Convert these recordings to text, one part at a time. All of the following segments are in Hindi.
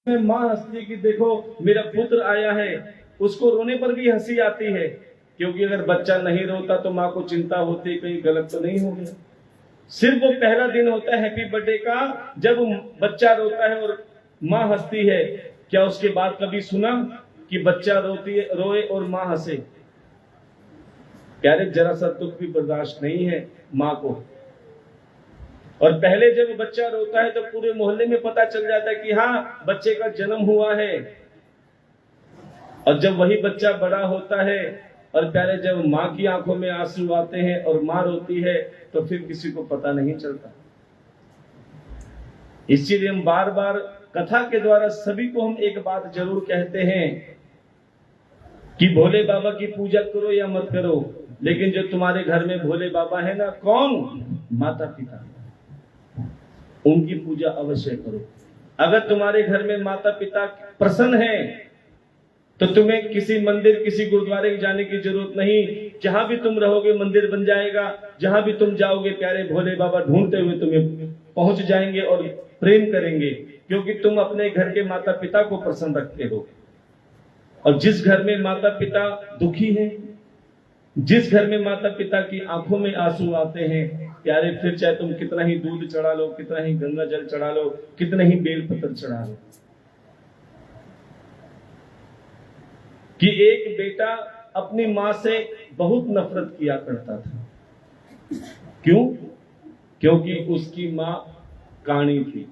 में माँ हंसती है कि देखो मेरा पुत्र आया है। उसको रोने पर भी हंसी आती है, क्योंकि अगर बच्चा नहीं रोता तो माँ को चिंता होती कहीं गलत तो नहीं हो गया। सिर्फ वो पहला दिन होता है हैप्पी बर्थडे का, जब बच्चा रोता है और माँ हंसती है। क्या उसके बाद कभी सुना कि बच्चा रोए और माँ हंसे? प्यारे, जरा सा दुख भी बर्दाश्त नहीं है माँ को। और पहले जब बच्चा रोता है तो पूरे मोहल्ले में पता चल जाता है कि हाँ, बच्चे का जन्म हुआ है। और जब वही बच्चा बड़ा होता है और प्यारे, जब माँ की आंखों में आंसू आते हैं और माँ रोती है तो फिर किसी को पता नहीं चलता। इसीलिए हम बार बार कथा के द्वारा सभी को हम एक बात जरूर कहते हैं कि भोले बाबा की पूजा करो या मत करो, लेकिन जो तुम्हारे घर में भोले बाबा है ना, कौन? माता पिता, उनकी पूजा अवश्य करो। अगर तुम्हारे घर में माता पिता प्रसन्न हैं तो तुम्हें किसी मंदिर, किसी गुरुद्वारे जाने की जरूरत नहीं। जहां भी तुम रहोगे मंदिर बन जाएगा। जहां भी तुम जाओगे प्यारे, भोले बाबा ढूंढते हुए तुम्हें पहुंच जाएंगे और प्रेम करेंगे, क्योंकि तुम अपने घर के माता पिता को प्रसन्न रखते हो। और जिस घर में माता पिता दुखी हैं, जिस घर में माता पिता की आंखों में आंसू आते हैं प्यारे, फिर चाहे तुम कितना ही दूध चढ़ा लो, कितना ही गंगा जल चढ़ा लो, कितना ही बेलपत्र चढ़ा लो। कि एक बेटा अपनी मां से बहुत नफरत किया करता था। क्यों? क्योंकि उसकी मां काणी थी,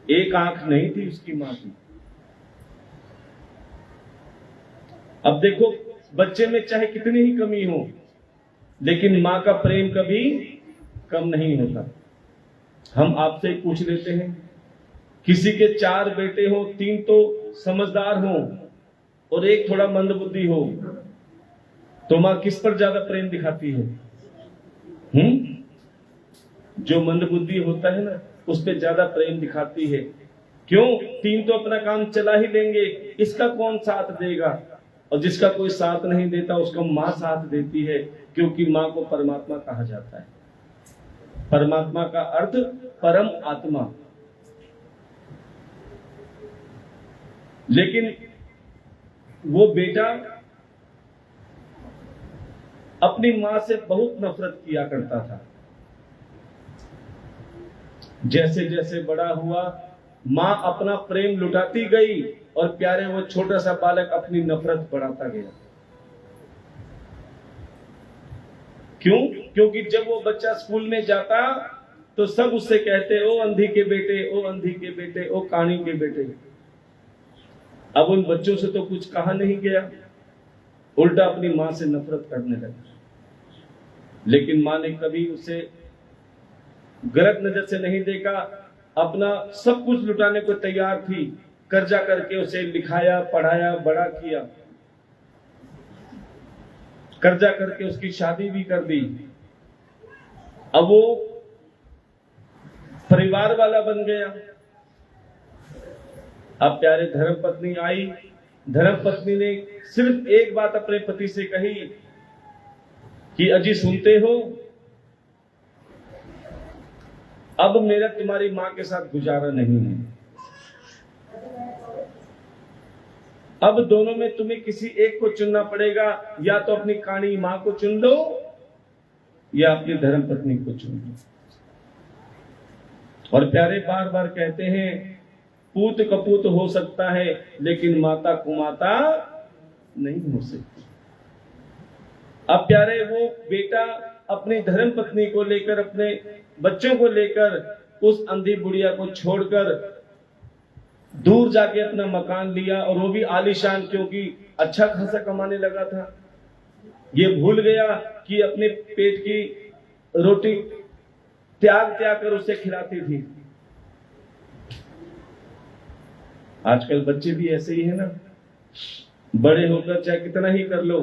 एक आंख नहीं थी उसकी मां की। अब देखो, बच्चे में चाहे कितनी ही कमी हो, लेकिन मां का प्रेम कभी कम नहीं होता। हम आपसे पूछ लेते हैं, किसी के 4 बेटे हो, 3 तो समझदार हो और एक थोड़ा मंदबुद्धि हो, तो मां किस पर ज्यादा प्रेम दिखाती है? जो मंदबुद्धि होता है ना, उस पर ज्यादा प्रेम दिखाती है। क्यों? 3 तो अपना काम चला ही लेंगे, इसका कौन साथ देगा? और जिसका कोई साथ नहीं देता उसको मां साथ देती है, क्योंकि मां को परमात्मा कहा जाता है। परमात्मा का अर्थ परम आत्मा। लेकिन वो बेटा अपनी मां से बहुत नफरत किया करता था। जैसे जैसे बड़ा हुआ, मां अपना प्रेम लुटाती गई और प्यारे, वो छोटा सा बालक अपनी नफरत बढ़ाता गया। क्यों? क्योंकि जब वो बच्चा स्कूल में जाता तो सब उससे कहते, ओ अंधी के बेटे, ओ अंधी के बेटे, ओ काणी के बेटे। अब उन बच्चों से तो कुछ कहा नहीं गया, उल्टा अपनी मां से नफरत करने लगा। लेकिन मां ने कभी उसे गलत नजर से नहीं देखा, अपना सब कुछ लुटाने को तैयार थी। कर्जा करके उसे लिखाया, पढ़ाया, बड़ा किया। कर्जा करके उसकी शादी भी कर दी। अब वो परिवार वाला बन गया। अब प्यारे, धर्मपत्नी आई। धर्मपत्नी ने सिर्फ एक बात अपने पति से कही कि अजी सुनते हो, अब मेरा तुम्हारी मां के साथ गुजारा नहीं है। अब दोनों में तुम्हें किसी एक को चुनना पड़ेगा, या तो अपनी काणी मां को चुन लो या अपनी धर्मपत्नी को चुन लो। और प्यारे, बार बार कहते हैं, पूत कपूत हो सकता है लेकिन माता कुमाता नहीं हो सकती। अब प्यारे, वो बेटा अपनी धर्मपत्नी को लेकर, अपने बच्चों को लेकर उस अंधी बुढ़िया को छोड़कर दूर जाके अपना मकान लिया, और वो भी आलीशान, क्योंकि अच्छा खासा कमाने लगा था। ये भूल गया कि अपने पेट की रोटी त्याग कर उसे खिलाती थी। आजकल बच्चे भी ऐसे ही है ना, बड़े होकर चाहे कितना ही कर लो,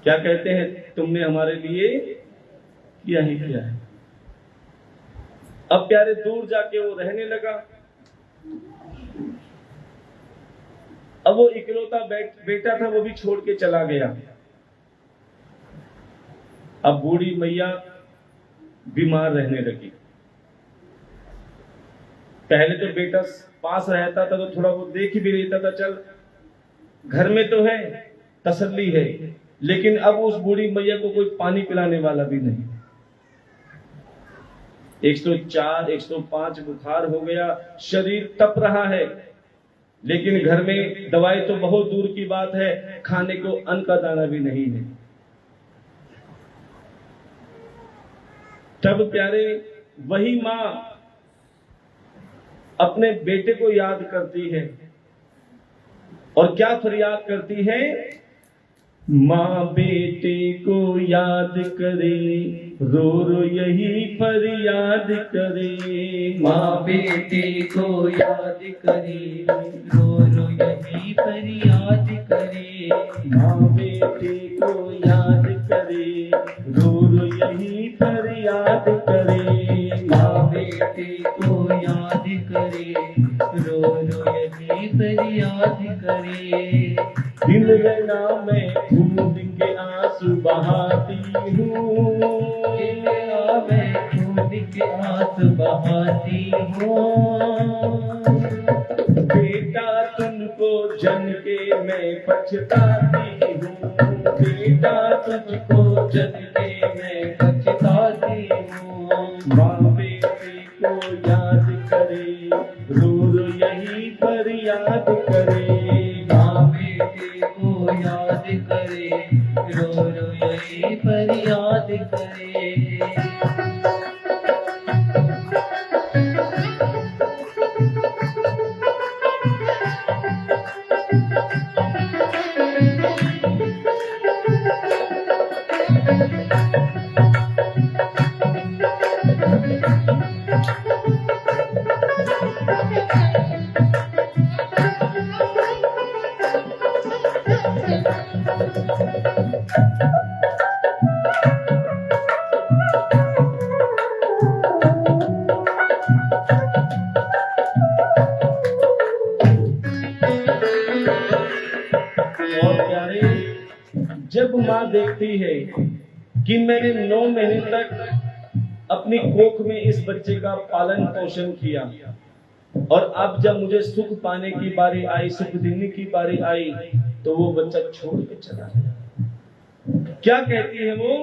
क्या कहते हैं, तुमने हमारे लिए किया ही किया है। अब प्यारे, दूर जाके वो रहने लगा। अब वो इकलौता बेटा था, वो भी छोड़ के चला गया। अब बूढ़ी मैया बीमार रहने लगी। पहले तो बेटा पास रहता था तो थोड़ा बहुत देख ही भी लेता था, चल घर में तो है, तसल्ली है। लेकिन अब उस बूढ़ी मैया को कोई पानी पिलाने वाला भी नहीं। 104 105 बुखार हो गया, शरीर तप रहा है, लेकिन घर में दवाई तो बहुत दूर की बात है, खाने को अन्न का दाना भी नहीं है। तब प्यारे वही मां अपने बेटे को याद करती है और क्या फरियाद करती है? माँ बेटे को याद करे, रो रो यही फरियाद करे। माँ बेटे को याद करे, रो रो यही फरियाद करे। माँ बेटे को याद करे, रो रो यही फरियाद करे। माँ बेटे को याद करे, रो रो यही फरियाद करे। दिल रंगा मैं खून के आंसू बहाती हूँ, मैं खून के आंसू बहाती हूँ। बेटा तुमको जन के मैं पछताती हूँ, बेटा तुझको जन के मैं पछताती हूँ। माँ बेटे को याद करे, रो रो यही फरियाद करे। माँ बेटे को याद करे, रो रो यही फरियाद करे। और प्यारे जब माँ देखती है कि मैंने 9 महीने तक अपनी कोख में इस बच्चे का पालन पोषण किया और अब जब मुझे सुख पाने की बारी आई, सुख देने की बारी आई, तो वो बच्चा छोड़ के चला गया। क्या कहती है वो?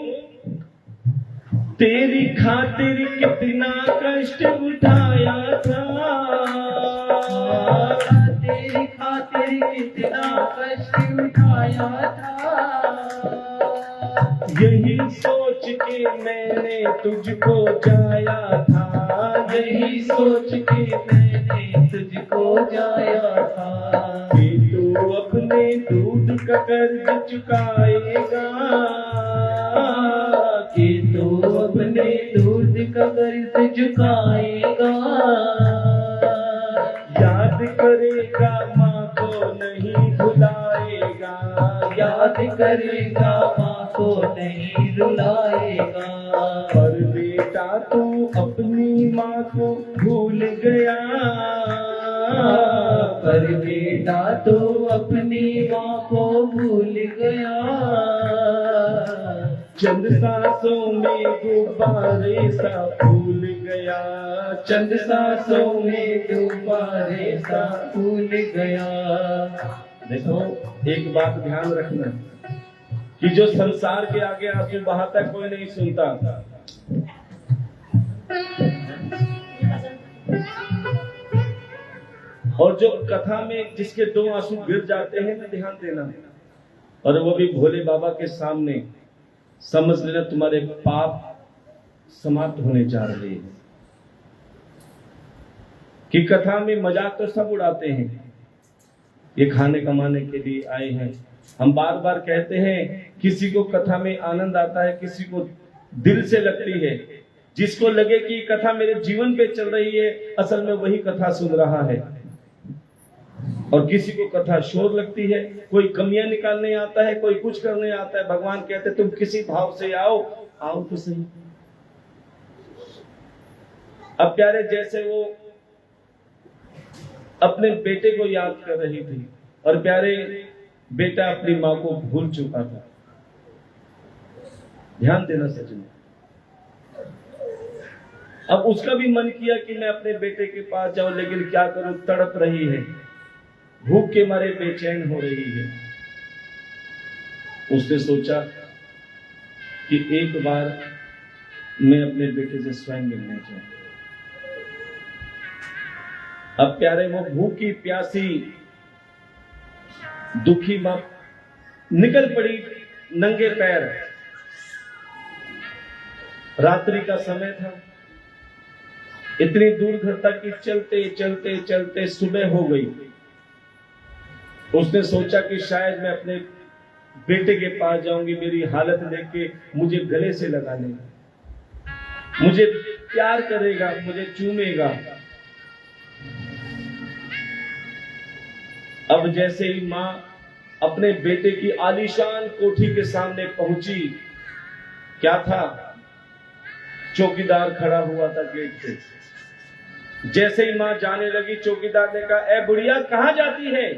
तेरी खातिर कितना कष्ट उठाया था, तेरी खातिर कितना कष्ट उठाया था। यही सोच के मैंने तुझको जाया था, यही सोच के मैंने तुझको जाया था। कि तू अपने दूध का कर्ज चुकाएगा, कि तू अपने दूध का कर्ज चुकाएगा। याद करेगा माँ को नहीं भुलाएगा, याद करेगा माँ को नहीं रुलाएगा। पर बेटा तू अपनी माँ को भूल गया, पर बेटा तू अपनी माँ को भूल गया। चंद सांसों में गुब्बारे सा फूल गया, चंद सांसों में गुब्बारे सा फूल गया। देखो एक बात ध्यान रखना कि जो संसार के आगे आंसू बहाता है कोई नहीं सुनता, और जो कथा में जिसके 2 आंसू गिर जाते हैं ना, ध्यान देना, और वो भी भोले बाबा के सामने, समझ लेना तुम्हारे पाप समाप्त होने जा रहे हैं। कि कथा में मजाक तो सब उड़ाते हैं, ये खाने कमाने के लिए आए हैं। हम बार बार कहते हैं किसी को कथा में आनंद आता है, किसी को दिल से लगती है। जिसको लगे कि कथा मेरे जीवन पे चल रही है, असल में वही कथा सुन रहा है। और किसी को कथा शोर लगती है, कोई कमियां निकालने आता है, कोई कुछ करने आता है। भगवान कहते तुम किसी भाव से आओ, आओ तो सही। अब प्यारे जैसे वो अपने बेटे को याद कर रही थी, और प्यारे बेटा अपनी मां को भूल चुका था। ध्यान देना सच में, अब उसका भी मन किया कि मैं अपने बेटे के पास जाऊं, लेकिन क्या करूं, तड़प रही है, भूख के मारे बेचैन हो रही है। उसने सोचा कि एक बार मैं अपने बेटे से स्वयं मिलने जाऊं। अब प्यारे, वो भूखी प्यासी दुखी मां निकल पड़ी नंगे पैर। रात्रि का समय था, इतनी दूर घर तक कि चलते चलते चलते सुबह हो गई। उसने सोचा कि शायद मैं अपने बेटे के पास जाऊंगी, मेरी हालत देख के मुझे गले से लगा लेगा, मुझे प्यार करेगा, मुझे चूमेगा। अब जैसे ही मां अपने बेटे की आलीशान कोठी के सामने पहुंची, क्या था, चौकीदार खड़ा हुआ था गेट पे। जैसे ही मां जाने लगी, चौकीदार ने कहा, ए बुढ़िया कहां जाती है?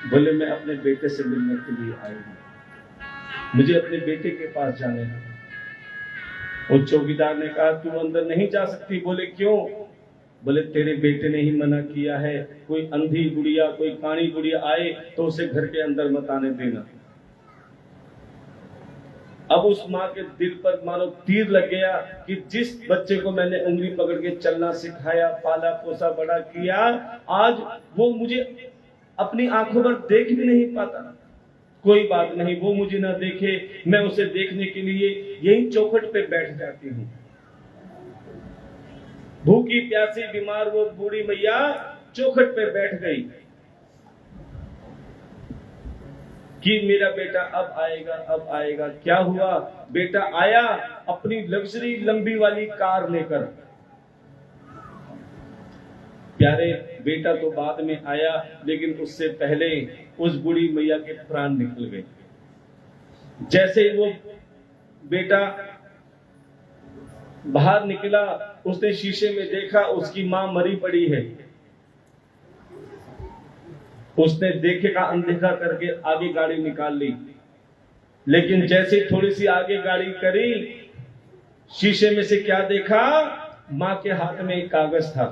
बोले, मैं अपने बेटे से मिलने के लिए आई हूं, मुझे अपने बेटे के पास जाने है। और चौकीदार ने कहा, तू अंदर नहीं जा सकती। बोले, क्यों? बोले, तेरे बेटे ने ही मना किया है, कोई अंधी बुढ़िया, कोई काणी बुढ़िया आए तो उसे घर के अंदर मत आने देना। अब उस मां के दिल पर मानो तीर लग गया कि जिस बच्चे को मैंने उंगली पकड़ के चलना सिखाया, पाला पोसा बड़ा किया, आज वो मुझे अपनी आंखों पर देख भी नहीं पाता। कोई बात नहीं, वो मुझे ना देखे, मैं उसे देखने के लिए यही चौखट पे बैठ जाती हूँ। भूखी प्यासी बीमार वो बूढ़ी मैया चौखट पे बैठ गई कि मेरा बेटा अब आएगा, अब आएगा। क्या हुआ? बेटा आया अपनी लग्जरी लंबी वाली कार लेकर। प्यारे, बेटा तो बाद में आया, लेकिन उससे पहले उस बूढ़ी मैया के प्राण निकल गए। जैसे ही वो बेटा बाहर निकला, उसने शीशे में देखा उसकी मां मरी पड़ी है। उसने देखे का अनदेखा करके आगे गाड़ी निकाल ली, लेकिन जैसे थोड़ी सी आगे गाड़ी करी, शीशे में से क्या देखा? मां के हाथ में एक कागज था।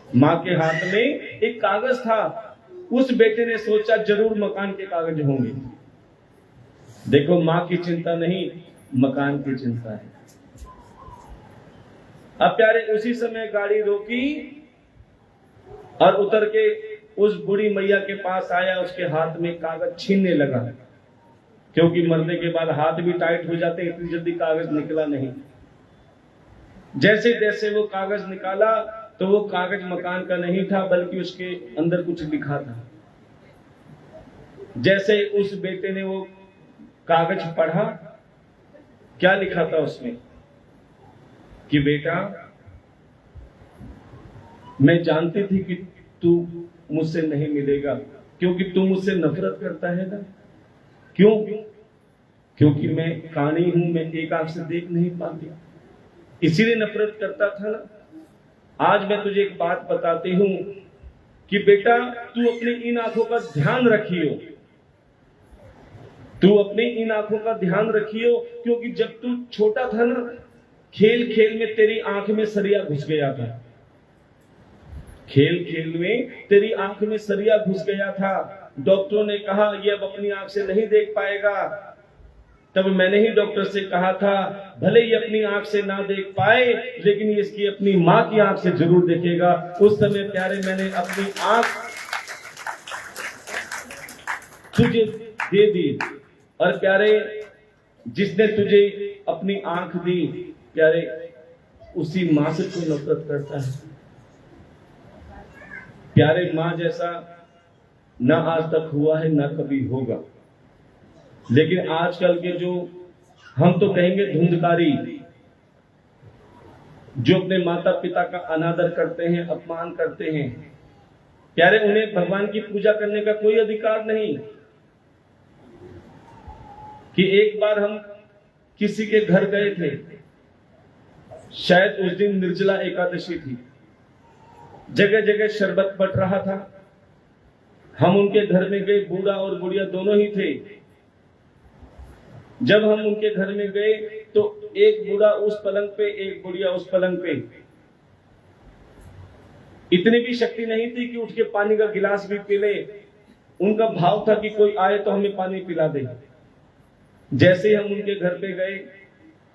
मां के हाथ में एक कागज था। उस बेटे ने सोचा जरूर मकान के कागज होंगे। देखो, मां की चिंता नहीं, मकान की चिंता है। अब प्यारे, उसी समय गाड़ी रोकी और उतर के उस बूढ़ी मैया के पास आया, उसके हाथ में कागज छीनने लगा, क्योंकि मरने के बाद हाथ भी टाइट हो जाते, इतनी जल्दी कागज निकला नहीं। जैसे जैसे वो कागज निकाला तो वो कागज मकान का नहीं था, बल्कि उसके अंदर कुछ लिखा था। जैसे उस बेटे ने वो कागज पढ़ा, क्या लिखा था उसमें कि बेटा, मैं जानती थी कि तू मुझसे नहीं मिलेगा, क्योंकि तू मुझसे नफरत करता है ना। क्यों? क्योंकि मैं काणी हूं, मैं एक आंख से देख नहीं पाती, इसीलिए नफरत करता था ना। आज मैं तुझे एक बात बताती हूं कि बेटा, तू अपनी इन आंखों का ध्यान रखियो, तू अपनी इन आंखों का ध्यान रखियो, क्योंकि जब तू छोटा था ना, खेल खेल में तेरी आंख में सरिया घुस गया था। खेल खेल में तेरी आंख में सरिया घुस गया था। डॉक्टरों ने कहा ये अब अपनी आंख से नहीं देख पाएगा। तब मैंने ही डॉक्टर से कहा था, भले ही अपनी आंख से ना देख पाए, लेकिन इसकी अपनी मां की आंख से जरूर देखेगा। उस समय प्यारे, मैंने अपनी आंख तुझे दे दी। और प्यारे, जिसने तुझे अपनी आंख दी, प्यारे, उसी मां से तू नफरत करता है। प्यारे, मां जैसा ना आज तक हुआ है, ना कभी होगा। लेकिन आजकल के जो, हम तो कहेंगे धुंधकारी, जो अपने माता पिता का अनादर करते हैं, अपमान करते हैं, प्यारे, उन्हें भगवान की पूजा करने का कोई अधिकार नहीं। कि एक बार हम किसी के घर गए थे, शायद उस दिन निर्जला एकादशी थी, जगह जगह शरबत बट रहा था। हम उनके घर में गए, बूढ़ा और बुढ़िया दोनों ही थे। जब हम उनके घर में गए तो एक बूढ़ा उस पलंग पे, एक बुढ़िया उस पलंग पे। इतनी भी शक्ति नहीं थी कि उठ के पानी का गिलास भी पी ले। उनका भाव था कि कोई आए तो हमें पानी पिला दे। जैसे ही हम उनके घर पे गए,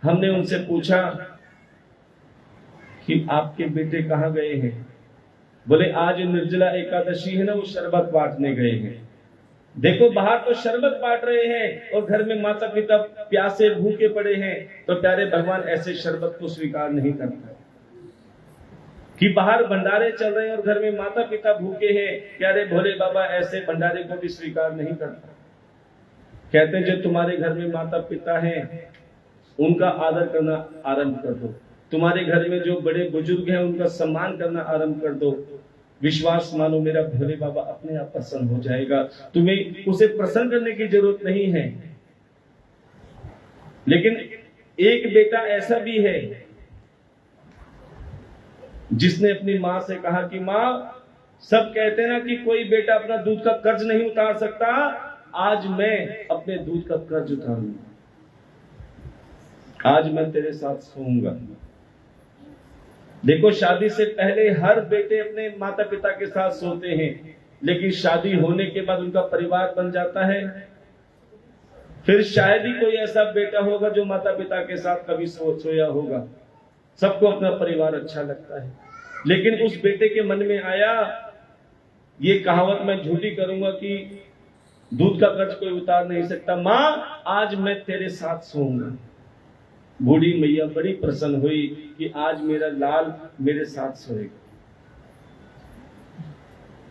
हमने उनसे पूछा कि आपके बेटे कहाँ गए हैं? बोले आज निर्जला एकादशी है ना, वो शरबत बांटने गए हैं। देखो बाहर तो शरबत बांट रहे हैं और घर में माता पिता प्यासे भूखे पड़े हैं। तो प्यारे भगवान ऐसे शरबत को स्वीकार नहीं करता कि बाहर भंडारे चल रहे हैं और घर में माता पिता भूखे हैं। प्यारे भोले बाबा ऐसे भंडारे को भी स्वीकार नहीं करता। कहते हैं जो तुम्हारे घर में माता पिता हैं उनका आदर करना आरंभ कर दो। तुम्हारे घर में जो बड़े बुजुर्ग हैं उनका सम्मान करना आरंभ कर दो। विश्वास मानो मेरा भोले बाबा अपने आप प्रसन्न हो जाएगा। तुम्हें उसे प्रसन्न करने की जरूरत नहीं है। लेकिन एक बेटा ऐसा भी है जिसने अपनी मां से कहा कि मां, सब कहते हैं ना कि कोई बेटा अपना दूध का कर्ज नहीं उतार सकता, आज मैं अपने दूध का कर्ज उतारूंगा। आज मैं तेरे साथ सोऊंगा। देखो शादी से पहले हर बेटे अपने माता पिता के साथ सोते हैं, लेकिन शादी होने के बाद उनका परिवार बन जाता है। फिर शायद ही कोई ऐसा बेटा होगा जो माता पिता के साथ कभी सोया होगा। सबको अपना परिवार अच्छा लगता है, लेकिन उस बेटे के मन में आया ये कहावत मैं झूठी करूंगा कि दूध का कर्ज कोई उतार नहीं सकता। मां, आज मैं तेरे साथ सोऊंगा। बूढ़ी मैया बड़ी प्रसन्न हुई कि आज मेरा लाल मेरे साथ सोएगा।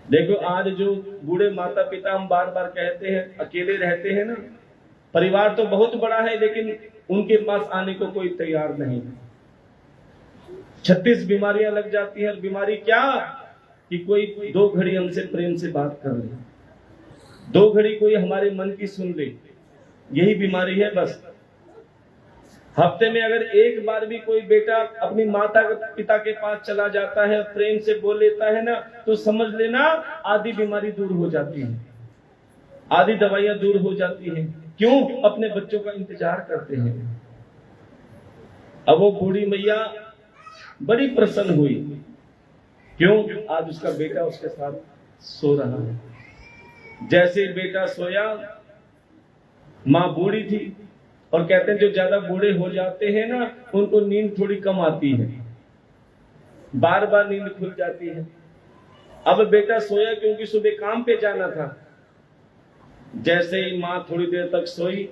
देखो आज जो बूढ़े माता पिता हम बार बार कहते हैं अकेले रहते हैं ना, परिवार तो बहुत बड़ा है लेकिन उनके पास आने को कोई तैयार नहीं। 36 बीमारियां लग जाती हैं। बीमारी क्या कि कोई 2 घड़ी हमसे प्रेम से बात कर ले, 2 घड़ी कोई हमारे मन की सुन ले, यही बीमारी है बस। हफ्ते में अगर एक बार भी कोई बेटा अपनी माता पिता के पास चला जाता है, प्रेम से बोल लेता है ना, तो समझ लेना आधी बीमारी दूर हो जाती है, आधी दवाइयां दूर हो जाती हैं। क्यों? अपने बच्चों का इंतजार करते हैं। अब वो बूढ़ी मैया बड़ी प्रसन्न हुई। क्यों? आज उसका बेटा उसके साथ सो रहा है। जैसे बेटा सोया, मां बूढ़ी थी और कहते हैं जो ज्यादा बूढ़े हो जाते हैं ना उनको नींद थोड़ी कम आती है, बार बार नींद खुल जाती है। अब बेटा सोया क्योंकि सुबह काम पे जाना था। जैसे ही मां थोड़ी देर तक सोई,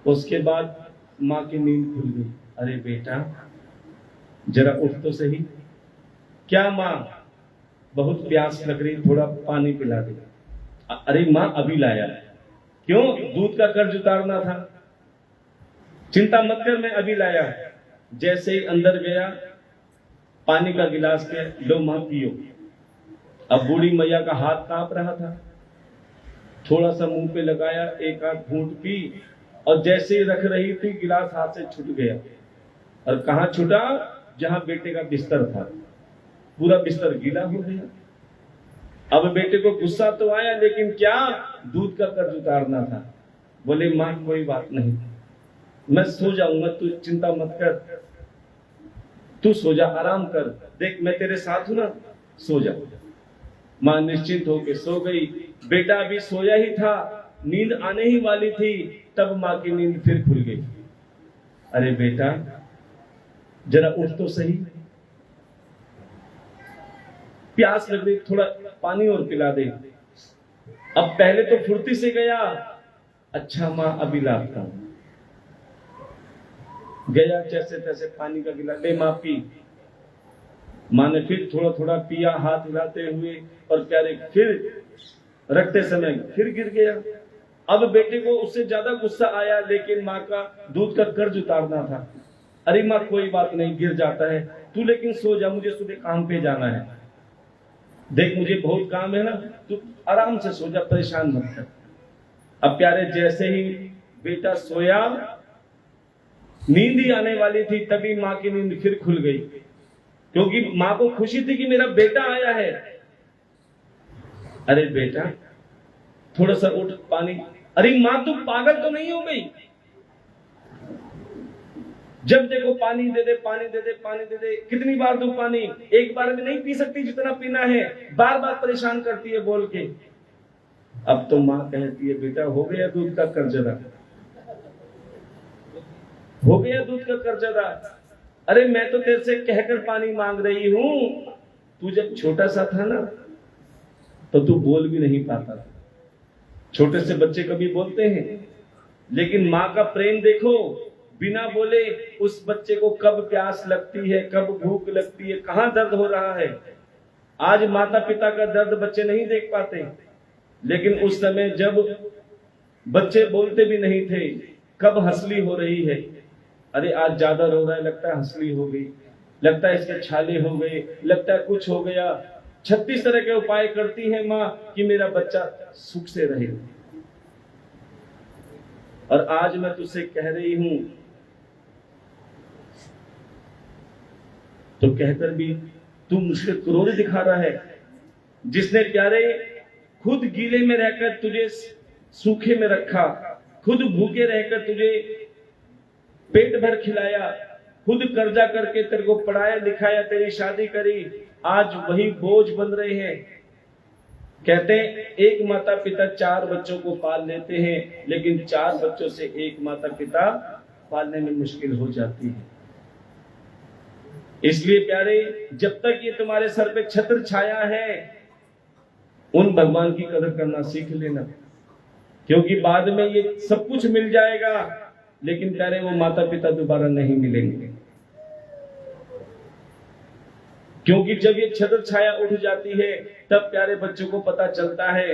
उसके बाद मां की नींद खुल गई। अरे बेटा जरा उठ तो सही। क्या मां? बहुत प्यास लग रही, थोड़ा पानी पिला दे। अरे मां अभी लाया। क्यों? दूध का कर्ज उतारना था। चिंता मत कर, मैं अभी लाया। जैसे ही अंदर गया, पानी का गिलास के लो मां पियो। अब बूढ़ी मैया का हाथ कांप रहा था, थोड़ा सा मुंह पे लगाया, एक आध घूंट पी और जैसे ही रख रही थी गिलास हाथ से छूट गया। और कहां छूटा? जहां बेटे का बिस्तर था, पूरा बिस्तर गीला हो गया। अब बेटे को गुस्सा तो आया, लेकिन क्या? दूध का कर्ज उतारना था। बोले मां कोई बात नहीं, मैं सो जाऊंगा, तू चिंता मत कर, तू सो जा, आराम कर, देख मैं तेरे साथ हूं ना, सो जा। मां निश्चिंत होकर सो गई। बेटा भी सोया ही था, नींद आने ही वाली थी, तब मां की नींद फिर खुल गई। अरे बेटा जरा उठ तो सही, प्यास लग रही, थोड़ा पानी और पिला दे। अब पहले तो फुर्ती से गया, अच्छा मां अभी लाता हूं। गया, जैसे तैसे पानी का गिलास ले मां पी। मां ने फिर थोड़ा थोड़ा पिया, हाथ हिलाते हुए, और प्यारे फिर रखते समय फिर गिर गया। अब बेटे को उससे ज्यादा गुस्सा आया, लेकिन मां का दूध का कर्ज उतारना था। अरे मां कोई बात नहीं, गिर जाता है, तू लेकिन सो जा, मुझे सुबह काम पे जाना है। देख मुझे बहुत काम है ना, तू आराम से सो जा, परेशान मत कर। अब प्यारे जैसे ही बेटा सोया, नींद ही आने वाली थी, तभी मां की नींद फिर खुल गई, क्योंकि मां को खुशी थी कि मेरा बेटा आया है। अरे बेटा थोड़ा सा उठ, पानी। अरे मां तू पागल तो नहीं हो गई? जब देखो पानी दे दे, पानी दे दे, पानी दे दे। कितनी बार दूं पानी? एक बार में नहीं पी सकती जितना पीना है, बार बार परेशान करती है बोल के। अब तो माँ कहती है बेटा हो गया दूध का कर्जदा, हो गया दूध का कर्जदा। अरे मैं तो तेरे से कहकर पानी मांग रही हूं, तू जब छोटा सा था ना तो तू बोल भी नहीं पाता था। छोटे से बच्चे कभी बोलते हैं, लेकिन माँ का प्रेम देखो, बिना बोले उस बच्चे को कब प्यास लगती है, कब भूख लगती है, कहां दर्द हो रहा है। आज माता पिता का दर्द बच्चे नहीं देख पाते, लेकिन उस समय जब बच्चे बोलते भी नहीं थे, कब हंसली हो रही है। अरे आज ज्यादा रो रहा है, लगता है हंसली हो गई, लगता है इसके छाले हो गए, लगता है कुछ हो गया। 36 तरह के उपाय करती है माँ कि मेरा बच्चा सुख से रहे। और आज मैं तुझसे कह रही हूं तो कहकर भी तू मुझसे क्रोध दिखा रहा है। जिसने प्यारे खुद गीले में रहकर तुझे सूखे में रखा, खुद भूखे रहकर तुझे पेट भर खिलाया, खुद कर्जा करके तेरे को पढ़ाया लिखाया, तेरी शादी करी, आज वही बोझ बन रहे हैं। कहते हैं एक माता पिता 4 बच्चों को पाल लेते हैं, लेकिन 4 बच्चों से एक माता पिता पालने में मुश्किल हो जाती है। इसलिए प्यारे, जब तक ये तुम्हारे सर पे छत्र छाया है, उन भगवान की कदर करना सीख लेना, क्योंकि बाद में ये सब कुछ मिल जाएगा, लेकिन प्यारे वो माता पिता दोबारा नहीं मिलेंगे। क्योंकि जब ये छत्र छाया उठ जाती है, तब प्यारे बच्चों को पता चलता है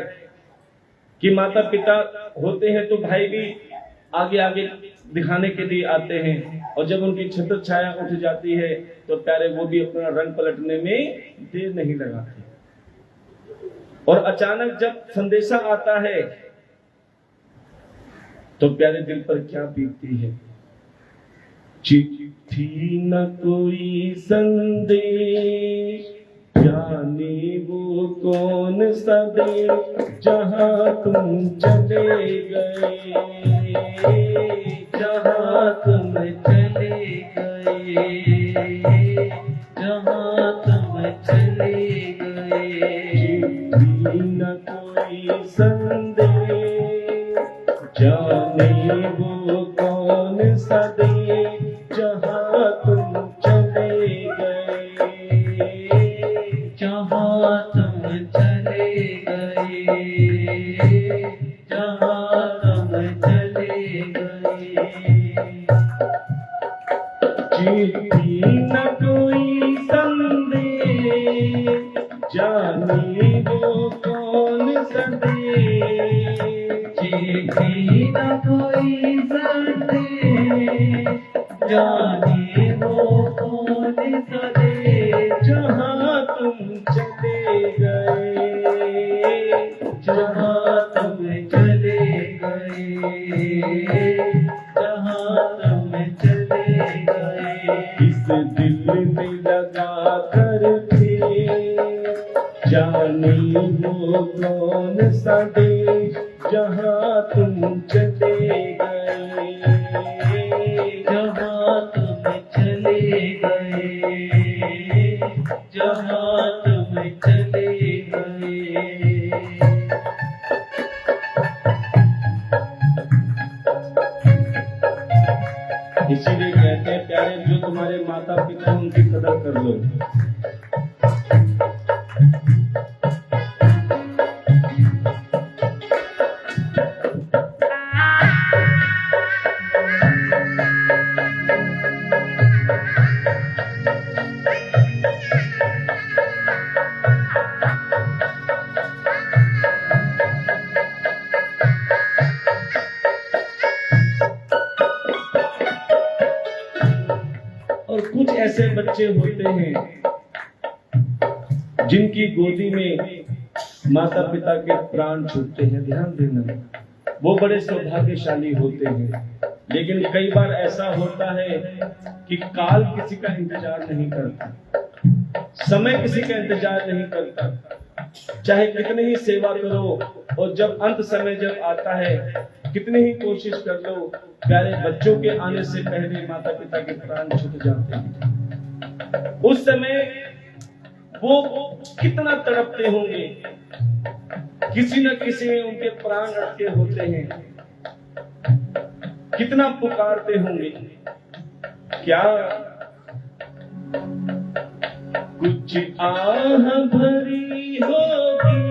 कि माता पिता होते हैं तो भाई भी आगे आगे दिखाने के लिए आते हैं, और जब उनकी छत्र छाया उठ जाती है तो प्यारे वो भी अपना रंग पलटने में देर नहीं लगाते। और अचानक जब संदेशा आता है तो प्यारे दिल पर क्या बीतती है। चिट्ठी न कोई संदेश, जाने वो कौन सा देश, जहां तुम चले गए, जहां तुम चले गए, जहां तुम चले गए। चिट्ठी न कोई संदेश, जाने वो कौन सा देश, जहां तुम चले गए, जहां तुम चले गए, जहां तुम चले गए। चिट्ठी न कोई संदेश, जाने वो कौन सा देश, चिट्ठी न कोई संदेश, जाने वो कौन सा देश, जहां तुम चले गए, जहां तुम चले गए, जहां तुम चले गए। इस दिल में लगा कर थे, जाने वो कौन सा देश, जहां तुम चले गए, जहां तुम चले गए, जहां तुम चले गए। इसीलिए कहते हैं प्यारे, जो तुम्हारे माता पिता हैं उनकी कदर कर लो। और कुछ ऐसे बच्चे होते हैं जिनकी गोदी में माता पिता के प्राण छूटते हैं। ध्यान देना, वो बड़े सौभाग्यशाली होते हैं। लेकिन कई बार ऐसा होता है कि काल किसी का इंतजार नहीं करता, समय किसी का इंतजार नहीं करता। चाहे कितनी ही सेवा करो, और जब अंत समय जब आता है, कितनी ही कोशिश कर लो, प्यारे बच्चों के आने से पहले माता पिता के प्राण छूट जाते हैं। उस समय वो कितना तड़पते होंगे, किसी न किसी में उनके प्राण अटके होते हैं, कितना पुकारते होंगे। क्या कुछ आह भरी होगी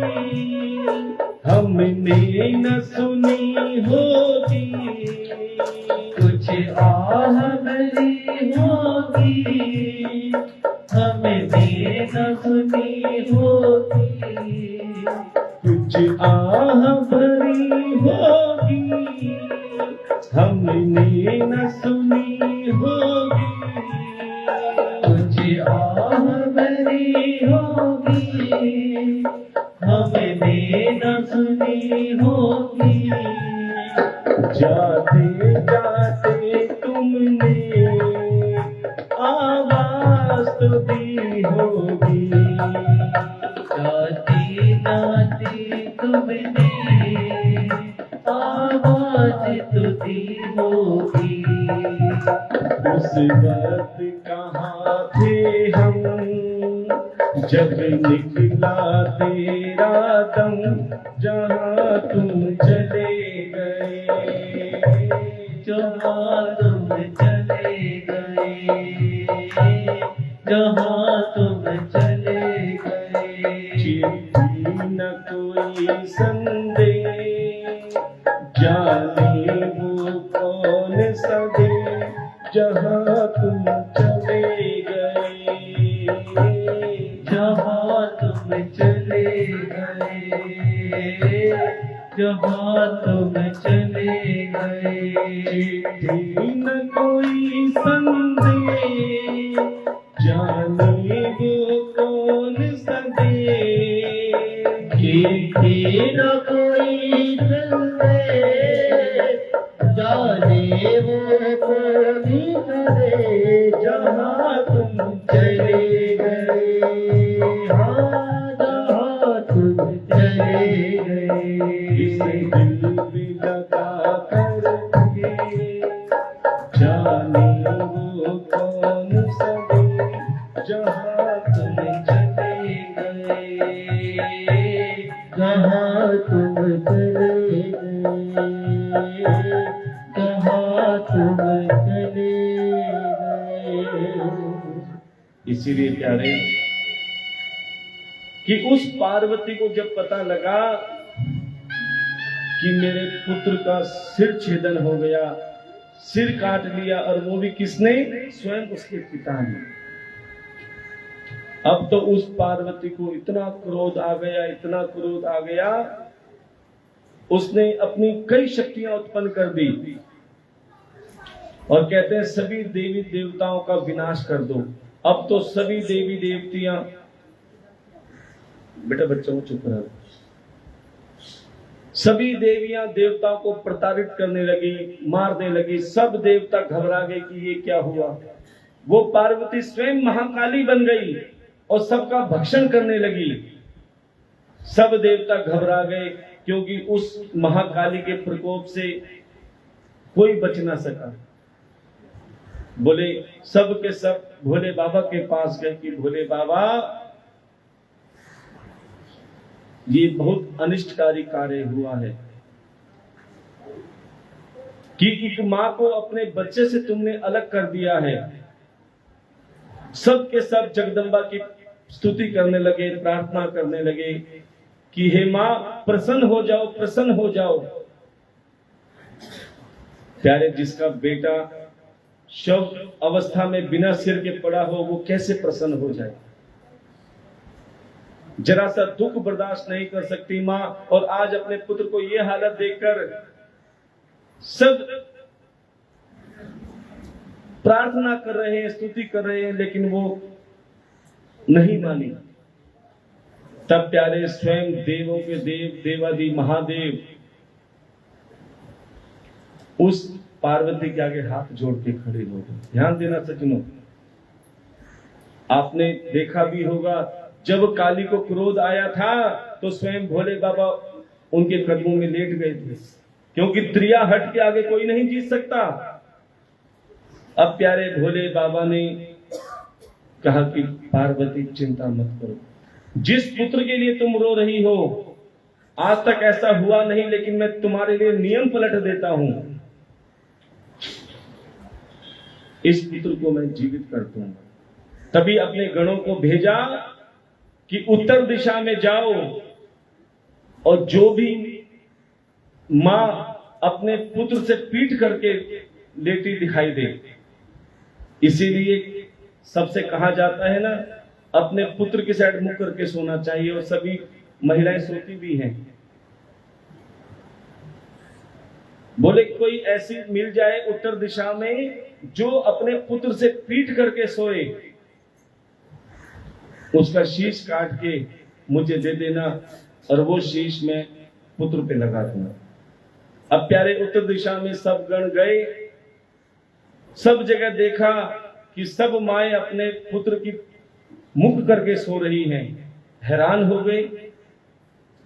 हमने न सुनी होगी, कुछ आह भरी होगी हमने न सुनी होगी, कुछ आह भरी होगी हमने न सुनी होगी, कुछ आह भरी होगी हमने न सुनी होगी, जाते जाते तुमने आवाज तो दी होगी, जाते जाते तुमने आवाज तो दी होगी, उस वक्त कहाँ थे हम जब निकला तेरा दम, जहाँ तुम चले गए, जहाँ तुम चले गए, जहाँ तुम चले गए, चिट्ठी न कोई संदेश, जाने वो कौन सदे, जहाँ तुम चले गए, जहाँ तुम चले गए, जहाँ तुम चले गए, चिट्ठी न कोई संदेश, जाने वो कौन सदे, चिट्ठी न कोई संदेश, जाने वो कौन सदे, जहाँ तुम चले गए, हाँ जहाँ तुम चले गए, इसे दिल भी लगा करके, जाने वो कौन सदे, जहाँ तुम चले गए, जहाँ तुम चले गए, जहाँ तुम चले गए। इसीलिए प्यारे कि उस पार्वती को जब पता लगा कि मेरे पुत्र का सिर छेदन हो गया, सिर काट लिया, और वो भी किसने? स्वयं उसके पिता ने। अब तो उस पार्वती को इतना क्रोध आ गया, इतना क्रोध आ गया, उसने अपनी कई शक्तियां उत्पन्न कर दी और कहते हैं सभी देवी देवताओं का विनाश कर दो। अब तो सभी देवी देवतियां, बेटा बच्चों को चुप रहो, सभी देवियां देवताओं को प्रताड़ित करने लगी, मारने लगी। सब देवता घबरा गए कि ये क्या हुआ। वो पार्वती स्वयं महाकाली बन गई और सबका भक्षण करने लगी। सब देवता घबरा गए क्योंकि उस महाकाली के प्रकोप से कोई बच ना सका। बोले सब के सब भोले बाबा के पास गए कि भोले बाबा, ये बहुत अनिष्टकारी कार्य हुआ है कि एक मां को अपने बच्चे से तुमने अलग कर दिया है। सब के सब जगदम्बा की स्तुति करने लगे, प्रार्थना करने लगे कि हे मां प्रसन्न हो जाओ, प्रसन्न हो जाओ। प्यारे, जिसका बेटा शव अवस्था में बिना सिर के पड़ा हो, वो कैसे प्रसन्न हो जाए। जरा सा दुख बर्दाश्त नहीं कर सकती मां, और आज अपने पुत्र को ये हालत देखकर सब प्रार्थना कर रहे हैं, स्तुति कर रहे हैं, लेकिन वो नहीं मानी। तब प्यारे स्वयं देवों के देव, देवादि महादेव उस पार्वती के आगे हाथ जोड़ के खड़े हो गए। ध्यान देना सज्जनों, आपने देखा भी होगा जब काली को क्रोध आया था तो स्वयं भोले बाबा उनके कदमों में लेट गए थे। क्योंकि त्रिया हट के आगे कोई नहीं जीत सकता। अब प्यारे भोले बाबा ने कहा कि पार्वती चिंता मत करो, जिस पुत्र के लिए तुम रो रही हो आज तक ऐसा हुआ नहीं, लेकिन मैं तुम्हारे लिए नियम पलट देता हूं। इस पुत्र को मैं जीवित कर दूंगा। तभी अपने गणों को भेजा कि उत्तर दिशा में जाओ और जो भी मां अपने पुत्र से पीट करके लेटी दिखाई दे, इसीलिए सबसे कहा जाता है ना, अपने पुत्र की साइड मुंह करके सोना चाहिए, और सभी महिलाएं सोती भी हैं। बोले कोई ऐसी मिल जाए उत्तर दिशा में जो अपने पुत्र से पीट करके सोए, उसका शीश काट के मुझे दे देना और वो शीश मैं पुत्र पे लगा दूंगा। अब प्यारे उत्तर दिशा में सब गण गए, सब जगह देखा कि सब माएं अपने पुत्र की मुख करके सो रही हैं। हैरान हो गए,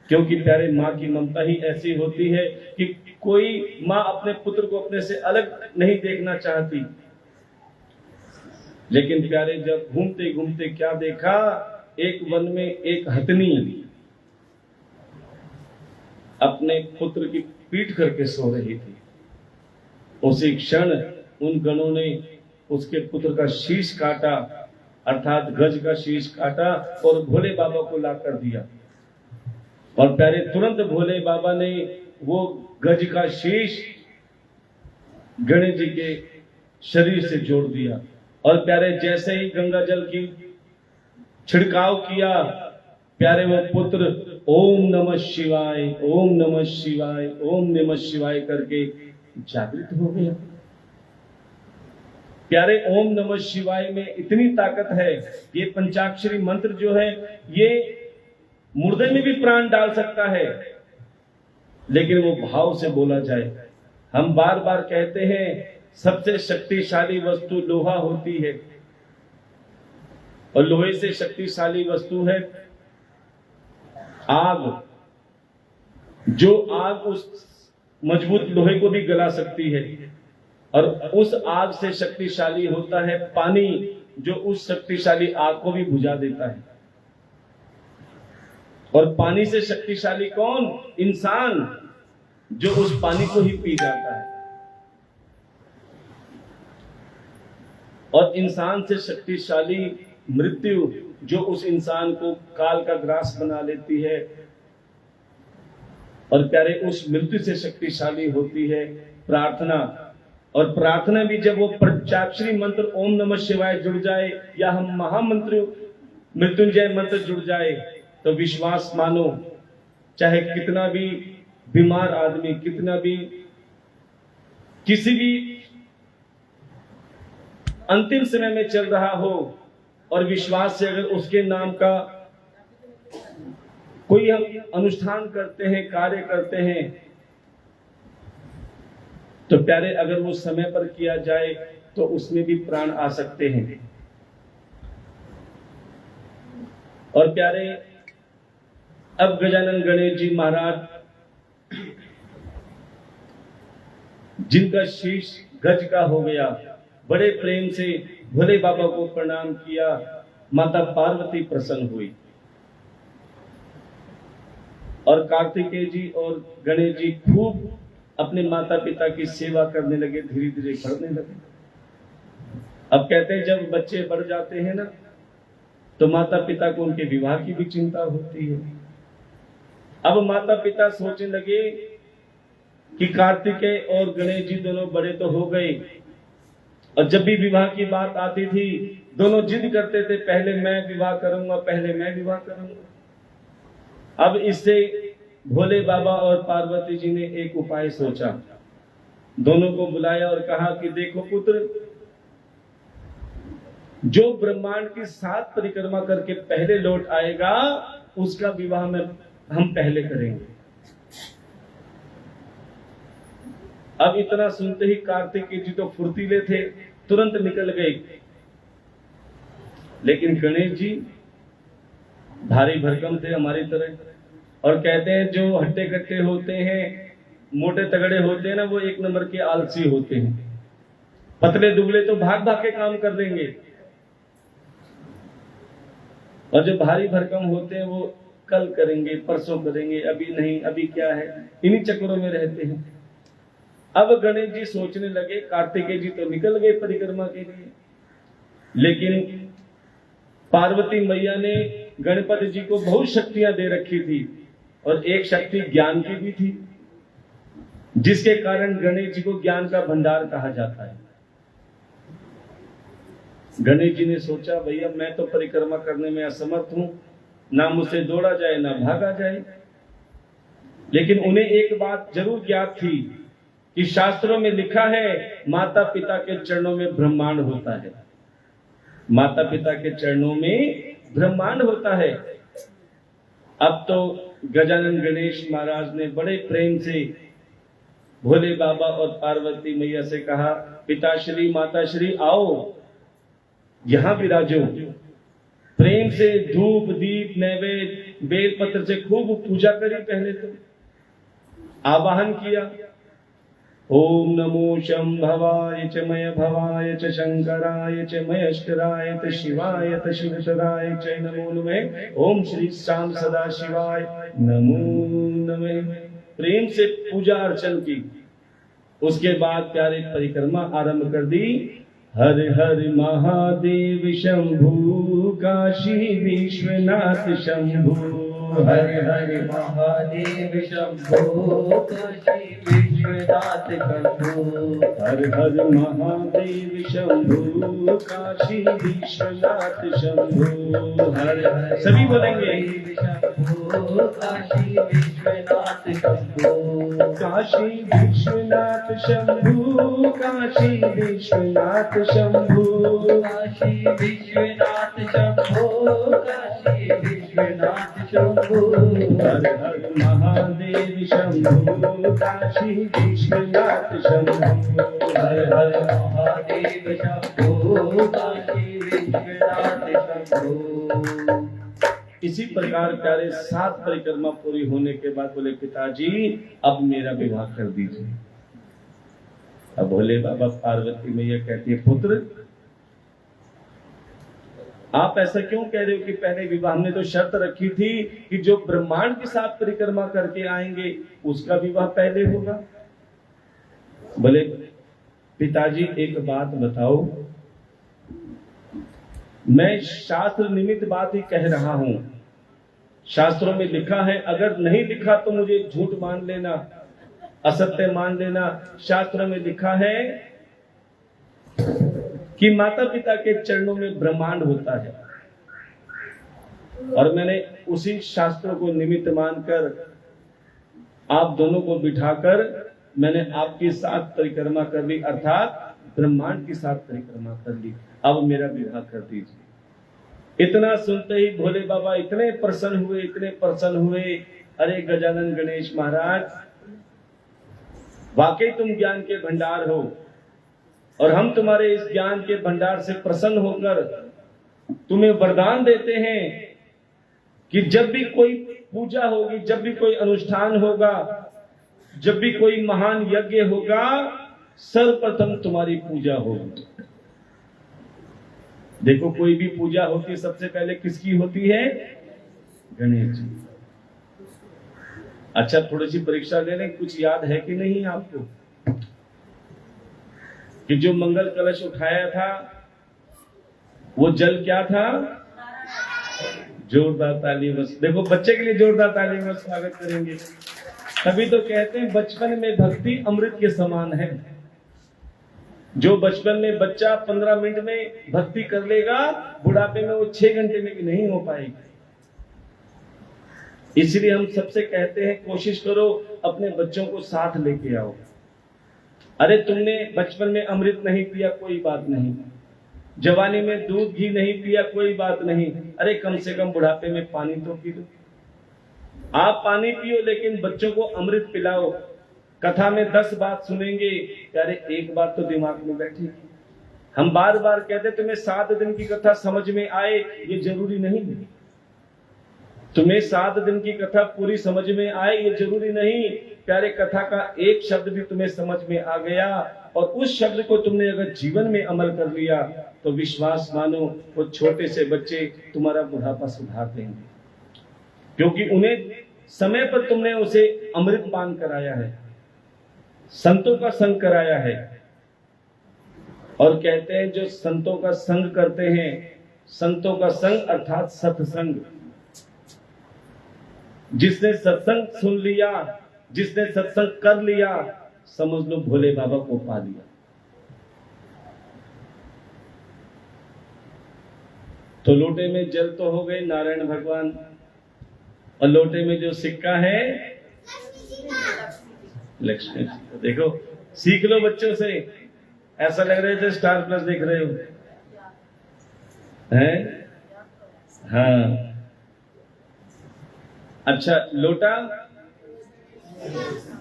क्योंकि प्यारे मां की ममता ही ऐसी होती है कि कोई मां अपने पुत्र को अपने से अलग नहीं देखना चाहती। लेकिन प्यारे जब घूमते घूमते क्या देखा, एक वन में एक हथनी अपने पुत्र की पीट करके सो रही थी। उसी क्षण उन गणों ने उसके पुत्र का शीश काटा, अर्थात गज का शीश काटा और भोले बाबा को ला कर दिया। और प्यारे तुरंत भोले बाबा ने वो गज का शीश गणेश जी के शरीर से जोड़ दिया। और प्यारे जैसे ही गंगा जल की छिड़काव किया, प्यारे वो पुत्र ओम नमः शिवाय, ओम नमः शिवाय, ओम नमः शिवाय करके जागृत हो गया। प्यारे ओम नमः शिवाय में इतनी ताकत है, ये पंचाक्षरी मंत्र जो है ये मुर्दे में भी प्राण डाल सकता है, लेकिन वो भाव से बोला जाए। हम बार बार कहते हैं सबसे शक्तिशाली वस्तु लोहा होती है, और लोहे से शक्तिशाली वस्तु है आग। जो आग उस मजबूत लोहे को भी गला सकती है, और उस आग से शक्तिशाली होता है पानी, जो उस शक्तिशाली आग को भी बुझा देता है। और पानी से शक्तिशाली कौन? इंसान, जो उस पानी को ही पी जाता है। और इंसान से शक्तिशाली मृत्यु, जो उस इंसान को काल का ग्रास बना लेती है। और प्यारे उस मृत्यु से शक्तिशाली होती है प्रार्थना। और प्रार्थना भी जब वो पंचाक्षरी मंत्र ओम नमः शिवाय जुड़ जाए, या हम महामंत्र मृत्युंजय मंत्र जुड़ जाए, तो विश्वास मानो, चाहे कितना भी बीमार आदमी, कितना भी किसी भी अंतिम समय में चल रहा हो, और विश्वास से अगर उसके नाम का कोई हम अनुष्ठान करते हैं, कार्य करते हैं, तो प्यारे अगर वो समय पर किया जाए तो उसमें भी प्राण आ सकते हैं। और प्यारे अब गजानन गणेश जी महाराज, जिनका शीश गज का हो गया, बड़े प्रेम से भोले बाबा को प्रणाम किया। माता पार्वती प्रसन्न हुई, और कार्तिकेय जी और गणेश जी खूब अपने माता पिता की सेवा करने लगे, धीरे धीरे बढ़ने लगे। अब कहते हैं जब बच्चे बढ़ जाते हैं ना, तो माता पिता को उनके विवाह की भी चिंता होती है। अब माता पिता सोचने लगे कि कार्तिकेय और गणेश जी दोनों बड़े तो हो गए, और जब भी विवाह की बात आती थी दोनों जिद करते थे, पहले मैं विवाह करूंगा, पहले मैं विवाह करूंगा। अब इससे भोले बाबा और पार्वती जी ने एक उपाय सोचा, दोनों को बुलाया और कहा कि देखो पुत्र, जो ब्रह्मांड की 7 परिक्रमा करके पहले लौट आएगा, उसका विवाह में हम पहले करेंगे। अब इतना सुनते ही कार्तिकेय जी तो फुर्तीले थे, तुरंत निकल गए। लेकिन गणेश जी भारी भरकम थे हमारी तरह, और कहते हैं जो हट्टे कट्टे होते हैं मोटे तगड़े होते हैं ना, वो एक नंबर के आलसी होते हैं। पतले दुबले तो भाग भाग के काम कर लेंगे, और जो भारी भरकम होते हैं वो कल करेंगे, परसों करेंगे, अभी नहीं, अभी क्या है, इन्हीं चक्करों में रहते हैं। अब गणेश जी सोचने लगे, कार्तिकेय जी तो निकल गए परिक्रमा के लिए, लेकिन पार्वती मैया ने गणपति जी को बहुत शक्तियां दे रखी थी, और एक शक्ति ज्ञान की भी थी, जिसके कारण गणेश जी को ज्ञान का भंडार कहा जाता है। गणेश जी ने सोचा, भैया मैं तो परिक्रमा करने में असमर्थ हूं, ना मुझसे दौड़ा जाए ना भागा जाए, लेकिन उन्हें एक बात जरूर ज्ञात थी कि शास्त्रों में लिखा है माता पिता के चरणों में ब्रह्मांड होता है, माता पिता के चरणों में ब्रह्मांड होता है। अब तो गजानन गणेश महाराज ने बड़े प्रेम से भोले बाबा और पार्वती मैया से कहा, पिताश्री माताश्री आओ, यहां विराजो। प्रेम से धूप दीप नैवेद्य बेलपत्र से खूब पूजा करी, पहले तो आवाहन किया, ओम नमो शंभवाय च मय भवाय च शंकराय च मयस्कराय च शिवाय च शिवतराय च नमो नमः, ओम श्री शाम सदा शिवाय नमो नमः। प्रेम से पूजा अर्चन की। उसके बाद प्यारे परिक्रमा आरंभ कर दी। हर हर महादेव शंभु काशी विश्वनाथ शंभु, हर हर महादेव शंभो काशी विश्वनाथ शंभो, हर हर महादेव शंभु काशी विश्वनाथ शंभु। हर हर सभी बोलेंगे, शंभो काशी विश्वनाथ शंभो, काशी विश्वनाथ शंभु, काशी विश्वनाथ शंभु, काशी विश्वनाथ शंभो, काशी विश्वनाथ शंभो। हर हर महादेव शंभु काशी विश्वनाथ शंभु, हर हर महादेव शंभो काशी विश्वनाथ शंभो। इसी प्रकार प्यारे 7 परिक्रमा पूरी होने के बाद बोले, पिताजी अब मेरा विवाह कर दीजिए। अब भोले बाबा पार्वती मैया कहती है, पुत्र आप ऐसा क्यों कह रहे हो कि पहले विवाह? हमने तो शर्त रखी थी कि जो ब्रह्मांड के साथ परिक्रमा करके आएंगे उसका विवाह पहले होगा। बोले, पिताजी एक बात बताओ, मैं शास्त्र निमित्त बात ही कह रहा हूं। शास्त्रों में लिखा है, अगर नहीं लिखा तो मुझे झूठ मान लेना, असत्य मान लेना। शास्त्रों में लिखा है कि माता पिता के चरणों में ब्रह्मांड होता है, और मैंने उसी शास्त्रों को निमित्त मानकर आप दोनों को बिठाकर मैंने आपकी साथ परिक्रमा कर ली, अर्थात ब्रह्मांड की साथ परिक्रमा कर ली। अब मेरा विवाह कर दीजिए। इतना सुनते ही भोले बाबा इतने प्रसन्न हुए, इतने प्रसन्न हुए। अरे गजानन गणेश महाराज, वाकई तुम ज्ञान के भंडार हो, और हम तुम्हारे इस ज्ञान के भंडार से प्रसन्न होकर तुम्हें वरदान देते हैं कि जब भी कोई पूजा होगी, जब भी कोई अनुष्ठान होगा, जब भी कोई महान यज्ञ होगा, सर्वप्रथम तुम्हारी पूजा होगी। देखो, कोई भी पूजा होती है सबसे पहले किसकी होती है? गणेश जी। अच्छा, थोड़ी सी परीक्षा ले लें, कुछ याद है कि नहीं आपको कि जो मंगल कलश उठाया था वो जल क्या था? जोरदार ताली बस। देखो, बच्चे के लिए जोरदार ताली बस स्वागत करेंगे। तभी तो कहते हैं बचपन में भक्ति अमृत के समान है। जो बचपन में बच्चा 15 मिनट में भक्ति कर लेगा, बुढ़ापे में वो 6 घंटे में भी नहीं हो पाएगी। इसलिए हम सबसे कहते हैं, कोशिश करो अपने बच्चों को साथ लेके आओ। अरे तुमने बचपन में अमृत नहीं पिया, कोई बात नहीं। जवानी में दूध घी नहीं पिया, कोई बात नहीं। अरे कम से कम बुढ़ापे में पानी तो पी लो। आप पानी पियो, लेकिन बच्चों को अमृत पिलाओ। कथा में 10 बात सुनेंगे, अरे एक बात तो दिमाग में बैठेगी। हम बार बार कहते तुम्हें 7 दिन की कथा समझ में आए, ये जरूरी नहीं। तुम्हें 7 दिन की कथा पूरी समझ में आए, ये जरूरी नहीं। प्यारे कथा का एक शब्द भी तुम्हें समझ में आ गया और उस शब्द को तुमने अगर जीवन में अमल कर लिया तो विश्वास मानो वो छोटे से बच्चे तुम्हारा बुढ़ापा सुधार देंगे, क्योंकि उन्हें समय पर तुमने उसे अमृत पान कराया है, संतों का संग कराया है। और कहते हैं जो संतों का संग करते हैं, संतों का संग अर्थात सत्संग, जिसने सत्संग सुन लिया, जिसने सत्संग कर लिया, समझ लो भोले बाबा को पा लिया। तो लोटे में जल तो हो गए नारायण भगवान, और लोटे में जो सिक्का है लक्ष्मी जी। देखो सीख लो बच्चों से, ऐसा लग रहा है जैसे स्टार प्लस देख रहे हो हैं। हाँ अच्छा, लोटा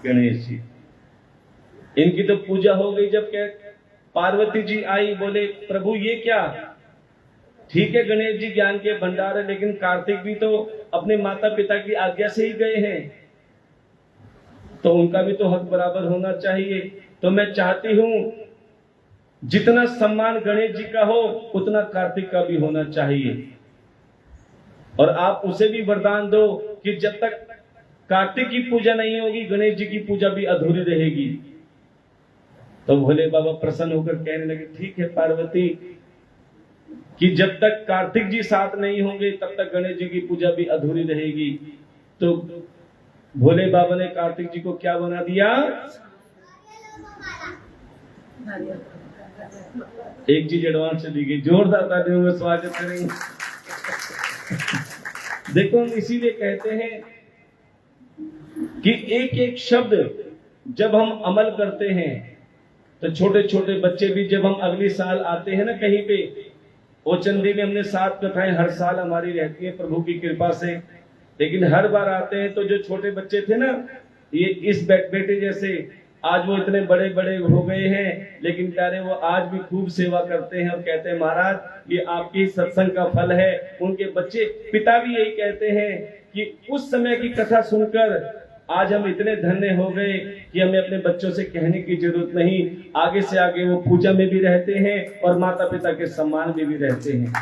गणेश जी, इनकी तो पूजा हो गई। जब क्या पार्वती जी आई, बोले प्रभु ये क्या? ठीक है गणेश जी ज्ञान के भंडार है, लेकिन कार्तिक भी तो अपने माता पिता की आज्ञा से ही गए हैं, तो उनका भी तो हक बराबर होना चाहिए। तो मैं चाहती हूं जितना सम्मान गणेश जी का हो उतना कार्तिक का भी होना चाहिए, और आप उसे भी वरदान दो कि जब तक कार्तिक की पूजा नहीं होगी गणेश जी की पूजा भी अधूरी रहेगी। तो भोले बाबा प्रसन्न होकर कहने लगे ठीक है पार्वती, कि जब तक कार्तिक जी साथ नहीं होंगे तब तक गणेश जी की पूजा भी अधूरी रहेगी। तो भोले बाबा ने कार्तिक जी को क्या बना दिया? एक चीज एडवांस चली गई, जोरदार तालियों में स्वागत करेंगे। देखो हम इसीलिए कहते हैं कि एक एक शब्द जब हम अमल करते हैं तो छोटे छोटे बच्चे भी, जब हम अगले साल आते हैं ना कहीं पे, ओचंदी में हमने 7 कथाएं हर साल हमारी रहती है प्रभु की कृपा से, लेकिन हर बार आते हैं तो जो छोटे बच्चे थे ना, ये इस बेटे जैसे, आज वो इतने बड़े बड़े हो गए हैं, लेकिन प्यारे वो आज भी खूब सेवा करते हैं और कहते हैं महाराज ये आपकी सत्संग का फल है। उनके बच्चे पिता भी यही कहते हैं कि उस समय की कथा सुनकर आज हम इतने धन्य हो गए कि हमें अपने बच्चों से कहने की जरूरत नहीं, आगे से आगे वो पूजा में भी रहते हैं और माता पिता के सम्मान में भी रहते हैं।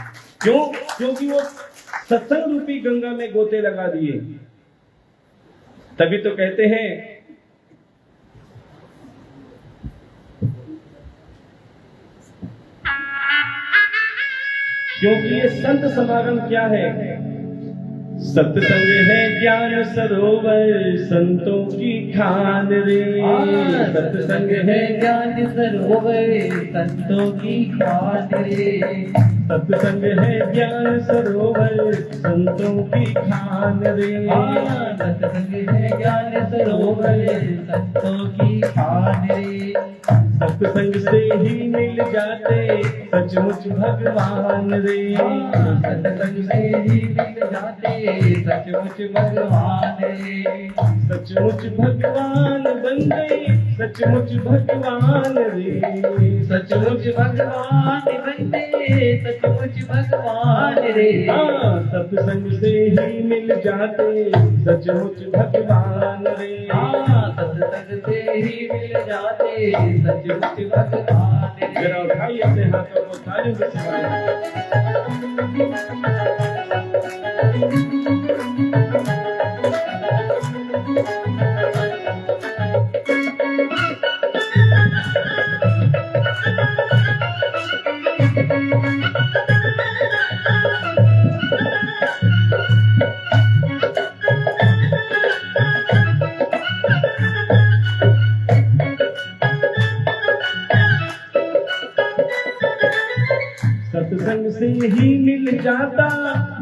क्यों? क्योंकि वो सत्संग रूपी गंगा में गोते लगा दिए। तभी तो कहते हैं क्योंकि ये संत समागम क्या है? सत्संग है ज्ञान सरोवर संतों की खान रे। सत्संग है ज्ञान सरोवर संतों की खान रे। सत्संग है ज्ञान सरोवर संतों की खान रे। सत्संग है ज्ञान सरोवर संतों की खान रे। सत्संग से ही मिल जाते सचमुच भगवान रे। सत्संग से ही मिल जाते सचमुच भगवान रे। सचमुच भगवान बन गए सचमुच भगवान रे। सचमुच भगवान बंदे सचमुच भगवान रे। सत्संग से ही मिल जाते सचमुच भगवान रे। सत्संग से ही मिल जाते सचमुच भगवान रे। जरा उठाइए अपने हाथों को तालियों से सजाएं। सत्संग से ही मिल जाता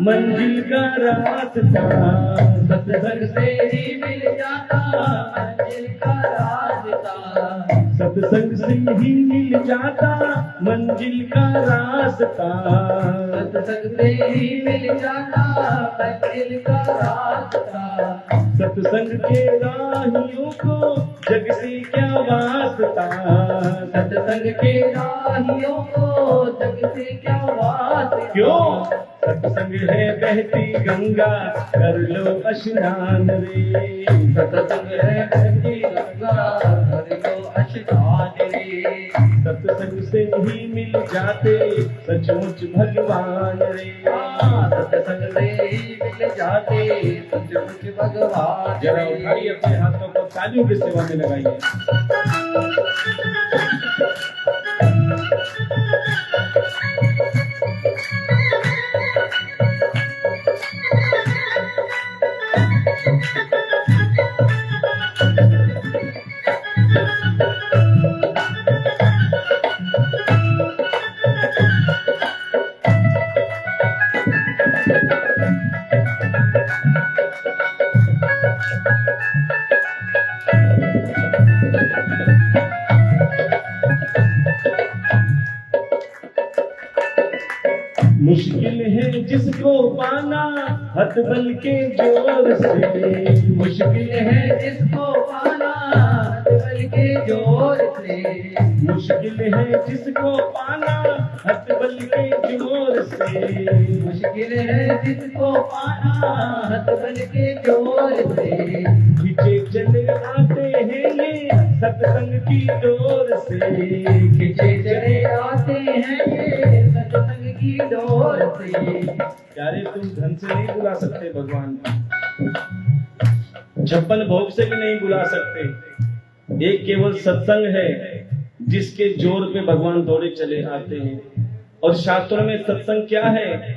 मंजिल का रास्ता। सत्संग से ही मिल जाता मंजिल का रास्ता। सत्संग से ही मिल जाता मंजिल का रास्ता। सत्संग से ही मिल जाता मंजिल का रास्ता। सत्संग के राहियों को जग से क्या वास्ता। सत्संग के राहियों को जग से क्या वास्ता। क्यों? सत्संग है बहती गंगा, कर लो स्नान रे। सत्संग है बहती गंगा, कर लो स्नान रे। सत्संग से ही मिल जाते सचमुच भगवान रे। सत्संग से ही मिल जाते सचमुच भगवान। जरा उठाइए अपने हाथों को, तालियों की सेवा में लगाइए। मुश्किल है जिसको पाना हथ बल के जोर से। मुश्किल है जिसको पाना हथ बल के जोर से। मुश्किल है जिसको पाना हथ बल के जोर से। मुश्किल है जिसको पाना हथ बल के जोर से। खिंचे चले आते हैं ये सत्संग की डोर से। खिंचे चले आते हैं ये सत्संग की डोर से। प्यारे तुम धन से नहीं बुला सकते भगवान को, 56 भोग से भी नहीं बुला सकते। एक केवल सत्संग है जिसके जोर पे भगवान दौड़े चले आते हैं। और शास्त्रों में सत्संग क्या है?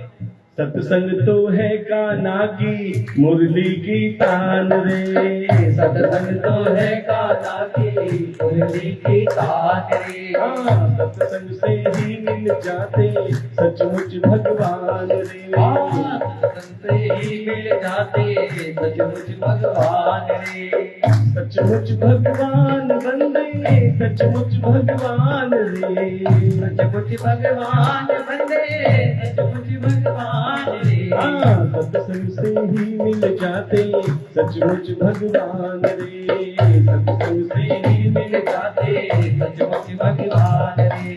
सत्संग तो है कान्हा की मुरली की तान रे। सत्संग तो है कान्हा की मुरली की तान रे। हाँ, सत्संग से ही मिल जाते सचमुच भगवान रे। सत्संग से ही मिल जाते सचमुच भगवान रे। सचमुच भगवान बंदे सचमुच भगवान रे। सचमुच भगवान बंदे सचमुच भगवान रे। हाँ, सत्संग से ही मिल जाते सचमुच भगवान रे। सत्संग से ही मिल जाते सचमुच भगवान रे।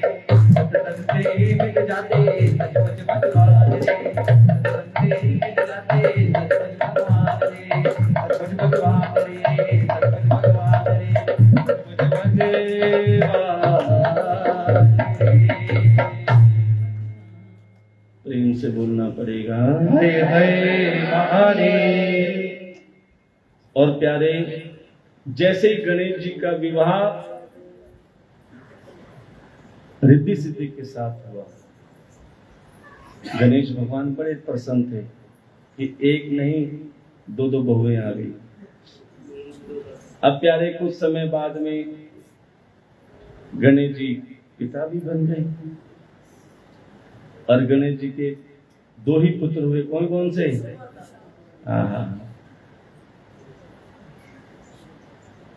सत्संग से ही मिल जाते सचमुच भगवान रे। सत्संग से ही मिल जाते सचमुच भगवान रे। सचमुच भगवान रे। सचमुच भगवान रे। सचमुच भगवान रे। प्रेम से बोलना पड़ेगा। हरे हरे महादेव। और प्यारे, जैसे ही गणेश जी का विवाह रिद्धि सिद्धि के साथ हुआ, गणेश भगवान बड़े प्रसन्न थे कि एक नहीं दो दो बहुएं आ गई। अब प्यारे कुछ समय बाद में गणेश जी पिता भी बन गए और गणेश जी के दो ही पुत्र हुए। कौन कौन से?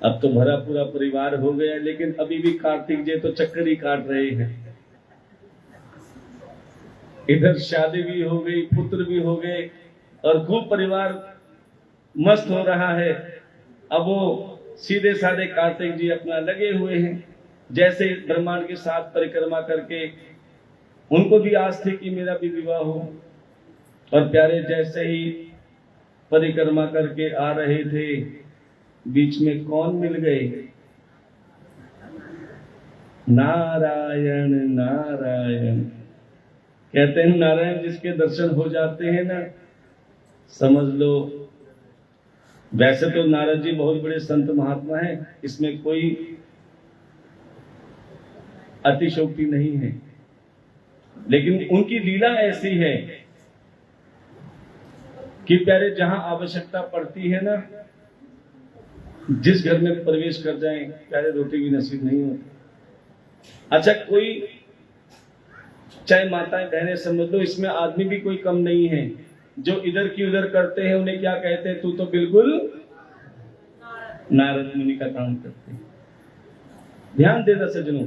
अब तो भरा पूरा परिवार हो गया, लेकिन अभी भी कार्तिक जी तो चक्कर ही काट रहे हैं। इधर शादी भी हो गई, पुत्र भी हो गए और खूब परिवार मस्त हो रहा है। अब वो सीधे साधे कार्तिक जी अपना लगे हुए हैं, जैसे ब्रह्मांड के साथ परिक्रमा करके उनको भी आस थी कि मेरा भी विवाह हो। और प्यारे जैसे ही परिक्रमा करके आ रहे थे, बीच में कौन मिल गए? नारायण नारायण। कहते हैं नारायण जिसके दर्शन हो जाते हैं ना, समझ लो। वैसे तो नारद जी बहुत बड़े संत महात्मा हैं, इसमें कोई अतिशयोक्ति नहीं है, लेकिन उनकी लीला ऐसी है कि प्यारे जहां आवश्यकता पड़ती है ना, जिस घर में प्रवेश कर जाएं, प्यारे रोटी भी नसीब नहीं होती। अच्छा, कोई चाहे माताएं बहनें समझ लो, इसमें आदमी भी कोई कम नहीं है। जो इधर की उधर करते हैं उन्हें क्या कहते हैं? तू तो बिल्कुल नारद मुनि का काम करते हैं। ध्यान देना सज्जनों।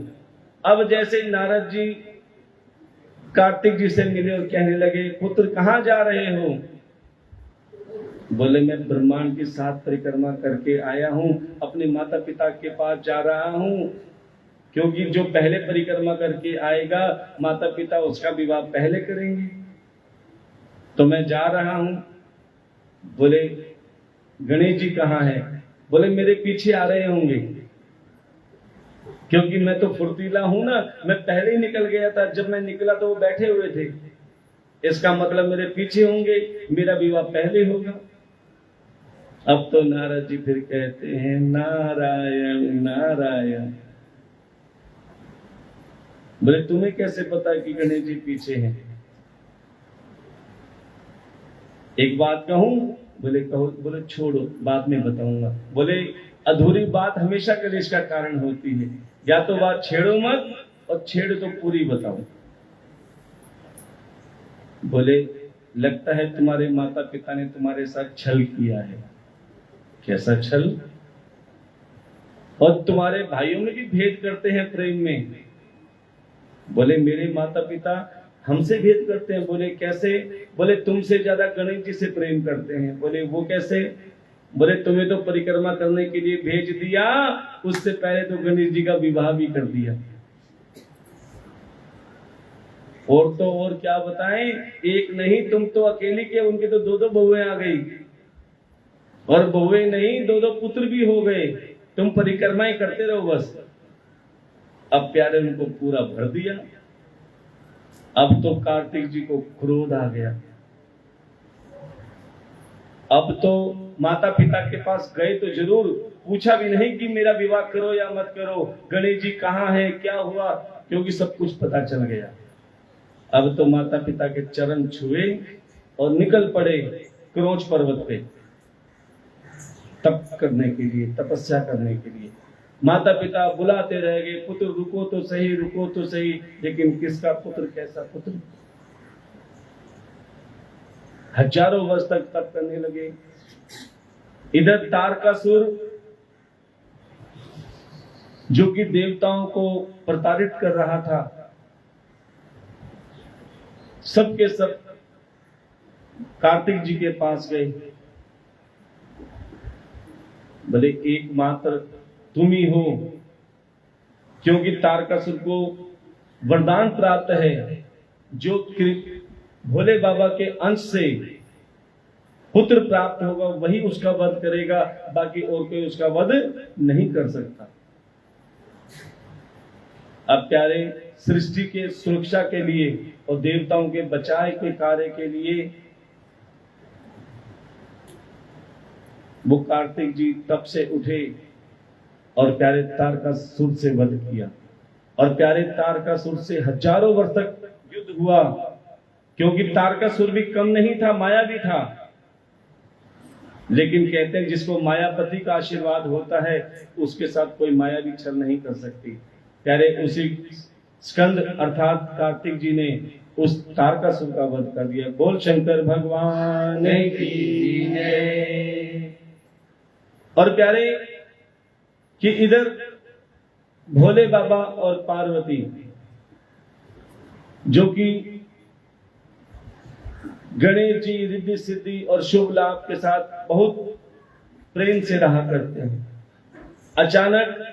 अब जैसे नारद जी कार्तिक जी से मिले और कहने लगे, पुत्र कहां जा रहे हो? बोले, मैं ब्रह्मांड की 7 परिक्रमा करके आया हूं, अपने माता पिता के पास जा रहा हूं, क्योंकि जो पहले परिक्रमा करके आएगा माता पिता उसका विवाह पहले करेंगे। तो मैं जा रहा हूं। बोले गणेश जी कहाँ है? बोले मेरे पीछे आ रहे होंगे, क्योंकि मैं तो फुर्तीला हूं ना, मैं पहले ही निकल गया था। जब मैं निकला तो वो बैठे हुए थे, इसका मतलब मेरे पीछे होंगे, मेरा विवाह पहले होगा। अब तो नारद जी फिर कहते हैं नारायण नारायण। बोले तुम्हें कैसे पता कि गणेश जी पीछे हैं? एक बात कहूं? बोले कहो। बोले छोड़ो, बाद में बताऊंगा। बोले अधूरी बात हमेशा कलेश का कारण होती है, या तो बात छेड़ो मत, और छेड़ो तो पूरी बताओ। बोले लगता है तुम्हारे माता पिता ने तुम्हारे साथ छल किया है। कैसा छल? और तुम्हारे भाइयों में भी भेद करते हैं प्रेम में। बोले मेरे माता पिता हमसे भेद करते हैं। बोले कैसे? बोले तुमसे ज्यादा गणेश जी से प्रेम करते हैं। बोले वो कैसे? बोले तुम्हें तो परिक्रमा करने के लिए भेज दिया, उससे पहले तो गणेश जी का विवाह भी कर दिया। और तो और क्या बताएं, एक नहीं तुम तो अकेली के, उनके तो दो दो बहुएं आ गई, और बहुएं नहीं दो दो पुत्र भी हो गए। तुम परिक्रमाएं करते रहो बस। अब प्यारे उनको पूरा भर दिया। अब तो कार्तिक जी को क्रोध आ गया। अब तो माता पिता के पास गए तो जरूर, पूछा भी नहीं कि मेरा विवाह करो या मत करो, गणेश जी कहाँ है, क्या हुआ, क्योंकि सब कुछ पता चल गया। अब तो माता पिता के चरण छुए और निकल पड़े क्रोच पर्वत पे तप करने के लिए, तपस्या करने के लिए। माता पिता बुलाते रह गए, पुत्र रुको तो सही, रुको तो सही, लेकिन किसका पुत्र, कैसा पुत्र? हजारों वर्ष तक तप करने लगे। इधर तारकासुर जो कि देवताओं को प्रताड़ित कर रहा था, सबके सब कार्तिक जी के पास गए। भले एकमात्र तुम ही हो, क्योंकि तारकासुर को वरदान प्राप्त है, जो भोले बाबा के अंश से पुत्र प्राप्त होगा वही उसका वध करेगा, बाकी और कोई उसका वध नहीं कर सकता। अब प्यारे, सृष्टि के सुरक्षा के लिए और देवताओं के बचाव के कार्य के लिए वो कार्तिक जी तप से उठे और प्यारे तारकासुर से वध किया। और प्यारे तारकासुर से हजारों वर्ष तक युद्ध हुआ, क्योंकि तारकासुर भी कम नहीं था, माया भी था। लेकिन कहते हैं जिसको मायापति का आशीर्वाद होता है उसके साथ कोई माया भी छल नहीं कर सकती। प्यारे, उसी स्कंद अर्थात कार्तिक जी ने उस तारकासुर का वध कर दिया। बोल शंकर भगवान की जय। और प्यारे कि इधर भोले बाबा और पार्वती जो कि गणेश जी रिद्धि सिद्धि और शुभ लाभ के साथ बहुत प्रेम से रहा करते हैं, अचानक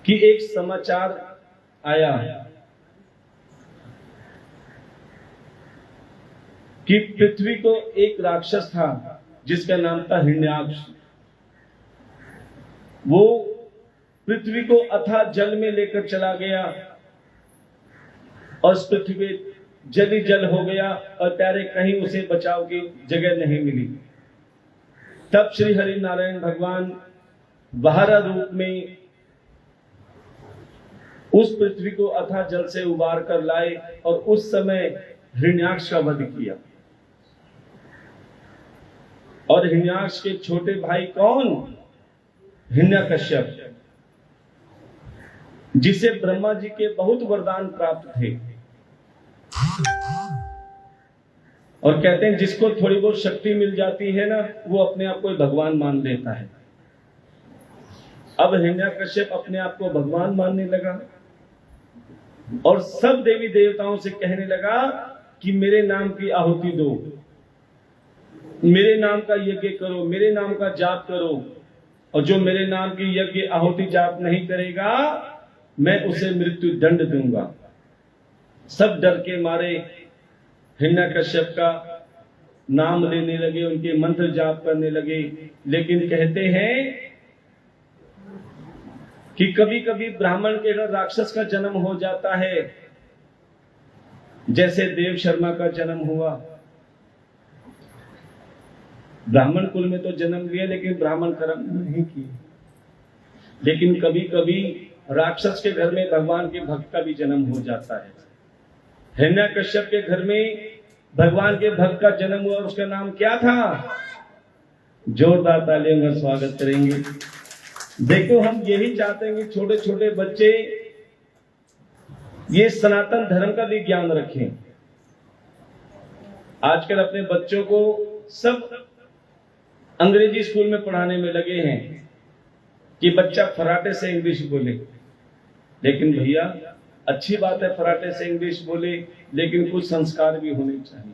कि एक समाचार आया कि पृथ्वी को एक राक्षस था जिसका नाम था हिरण्याक्ष। वो पृथ्वी को अथाह जल में लेकर चला गया और पृथ्वी जल ही जल हो गया, और प्यारे कहीं उसे बचाव की जगह नहीं मिली। तब श्री हरि नारायण भगवान बाहरा रूप में उस पृथ्वी को अथाह जल से उबार कर लाए और उस समय हिरण्याक्ष का वध किया। और हिरण्याक्ष के छोटे भाई कौन? हिरण्यकश्यप, जिसे ब्रह्मा जी के बहुत वरदान प्राप्त थे। और कहते हैं जिसको थोड़ी बहुत शक्ति मिल जाती है ना, वो अपने आप को भगवान मान लेता है। अब हिरण्यकश्यप अपने आप को भगवान मानने लगा और सब देवी देवताओं से कहने लगा कि मेरे नाम की आहुति दो, मेरे नाम का यज्ञ करो, मेरे नाम का जाप करो, और जो मेरे नाम की यज्ञ आहुति जाप नहीं करेगा मैं उसे मृत्यु दंड दूंगा। सब डर के मारे हिरण्यकश्यप का नाम लेने लगे, उनके मंत्र जाप करने लगे। लेकिन कहते हैं कि कभी कभी ब्राह्मण के घर राक्षस का जन्म हो जाता है, जैसे देव शर्मा का जन्म हुआ। ब्राह्मण कुल में तो जन्म लिया लेकिन ब्राह्मण कर्म नहीं किए। लेकिन कभी कभी राक्षस के घर में भगवान के भक्त का भी जन्म हो जाता है। हिरण्यकश्यप के घर में भगवान के भक्त का जन्म हुआ और उसका नाम क्या था? जोरदार तालियों का स्वागत करेंगे। देखो, हम यही चाहते हैं कि छोटे छोटे बच्चे ये सनातन धर्म का भी ज्ञान रखें। आजकल अपने बच्चों को सब अंग्रेजी स्कूल में पढ़ाने में लगे हैं कि बच्चा फराटे से इंग्लिश बोले। लेकिन भैया, अच्छी बात है फराटे से इंग्लिश बोले, लेकिन कुछ संस्कार भी होने चाहिए।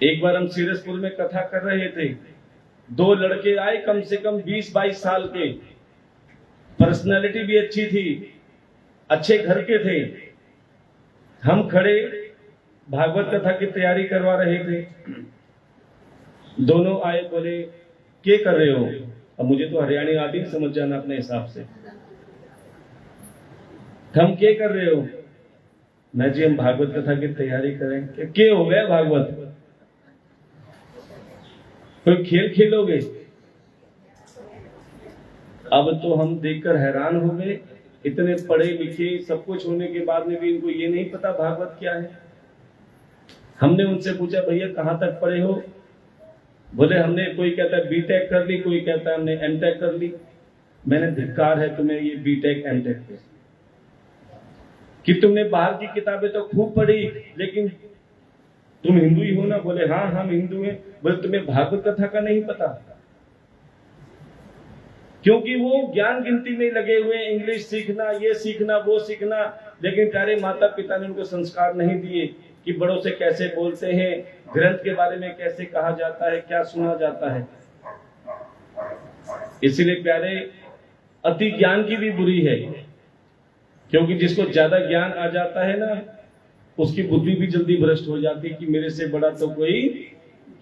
एक बार हम सीरसपुर में कथा कर रहे थे, दो लड़के आए कम से कम 20-22 साल के, पर्सनालिटी भी अच्छी थी, अच्छे घर के थे। हम खड़े भागवत कथा की तैयारी करवा रहे थे। दोनों आए, बोले क्या कर रहे हो? अब मुझे तो हरियाणी आदि समझ जाना अपने हिसाब से। हम क्या कर रहे हो? मैं जी हम भागवत कथा की तैयारी करें। क्या हो गया भागवत? कोई खेल खेलोगे? अब तो हम देखकर हैरान हो गए, इतने पढ़े लिखे सब कुछ होने के बाद में भी इनको ये नहीं पता भागवत क्या है। हमने उनसे पूछा, भैया कहां तक पढ़े हो? बोले हमने, कोई कहता है बीटेक कर ली, कोई कहता है हमने एमटेक कर ली। मैंने धिक्कार है तुम्हें ये बीटेक एमटेक पे, कि तुमने बाहर की किताबें तो खूब पढ़ी लेकिन तुम हिंदू ही हो ना? बोले हाँ हम हिंदू हैं। बोले तुम्हें भागवत कथा का नहीं पता? क्योंकि वो ज्ञान गिनती में लगे हुए, इंग्लिश सीखना, ये सीखना, वो सीखना, लेकिन प्यारे माता पिता ने उनको संस्कार नहीं दिए कि बड़ों से कैसे बोलते हैं, ग्रंथ के बारे में कैसे कहा जाता है, क्या सुना जाता है। इसलिए प्यारे, अति ज्ञान की भी बुरी है, क्योंकि जिसको ज्यादा ज्ञान आ जाता है ना, उसकी बुद्धि भी जल्दी भ्रष्ट हो जाती है कि मेरे से बड़ा तो कोई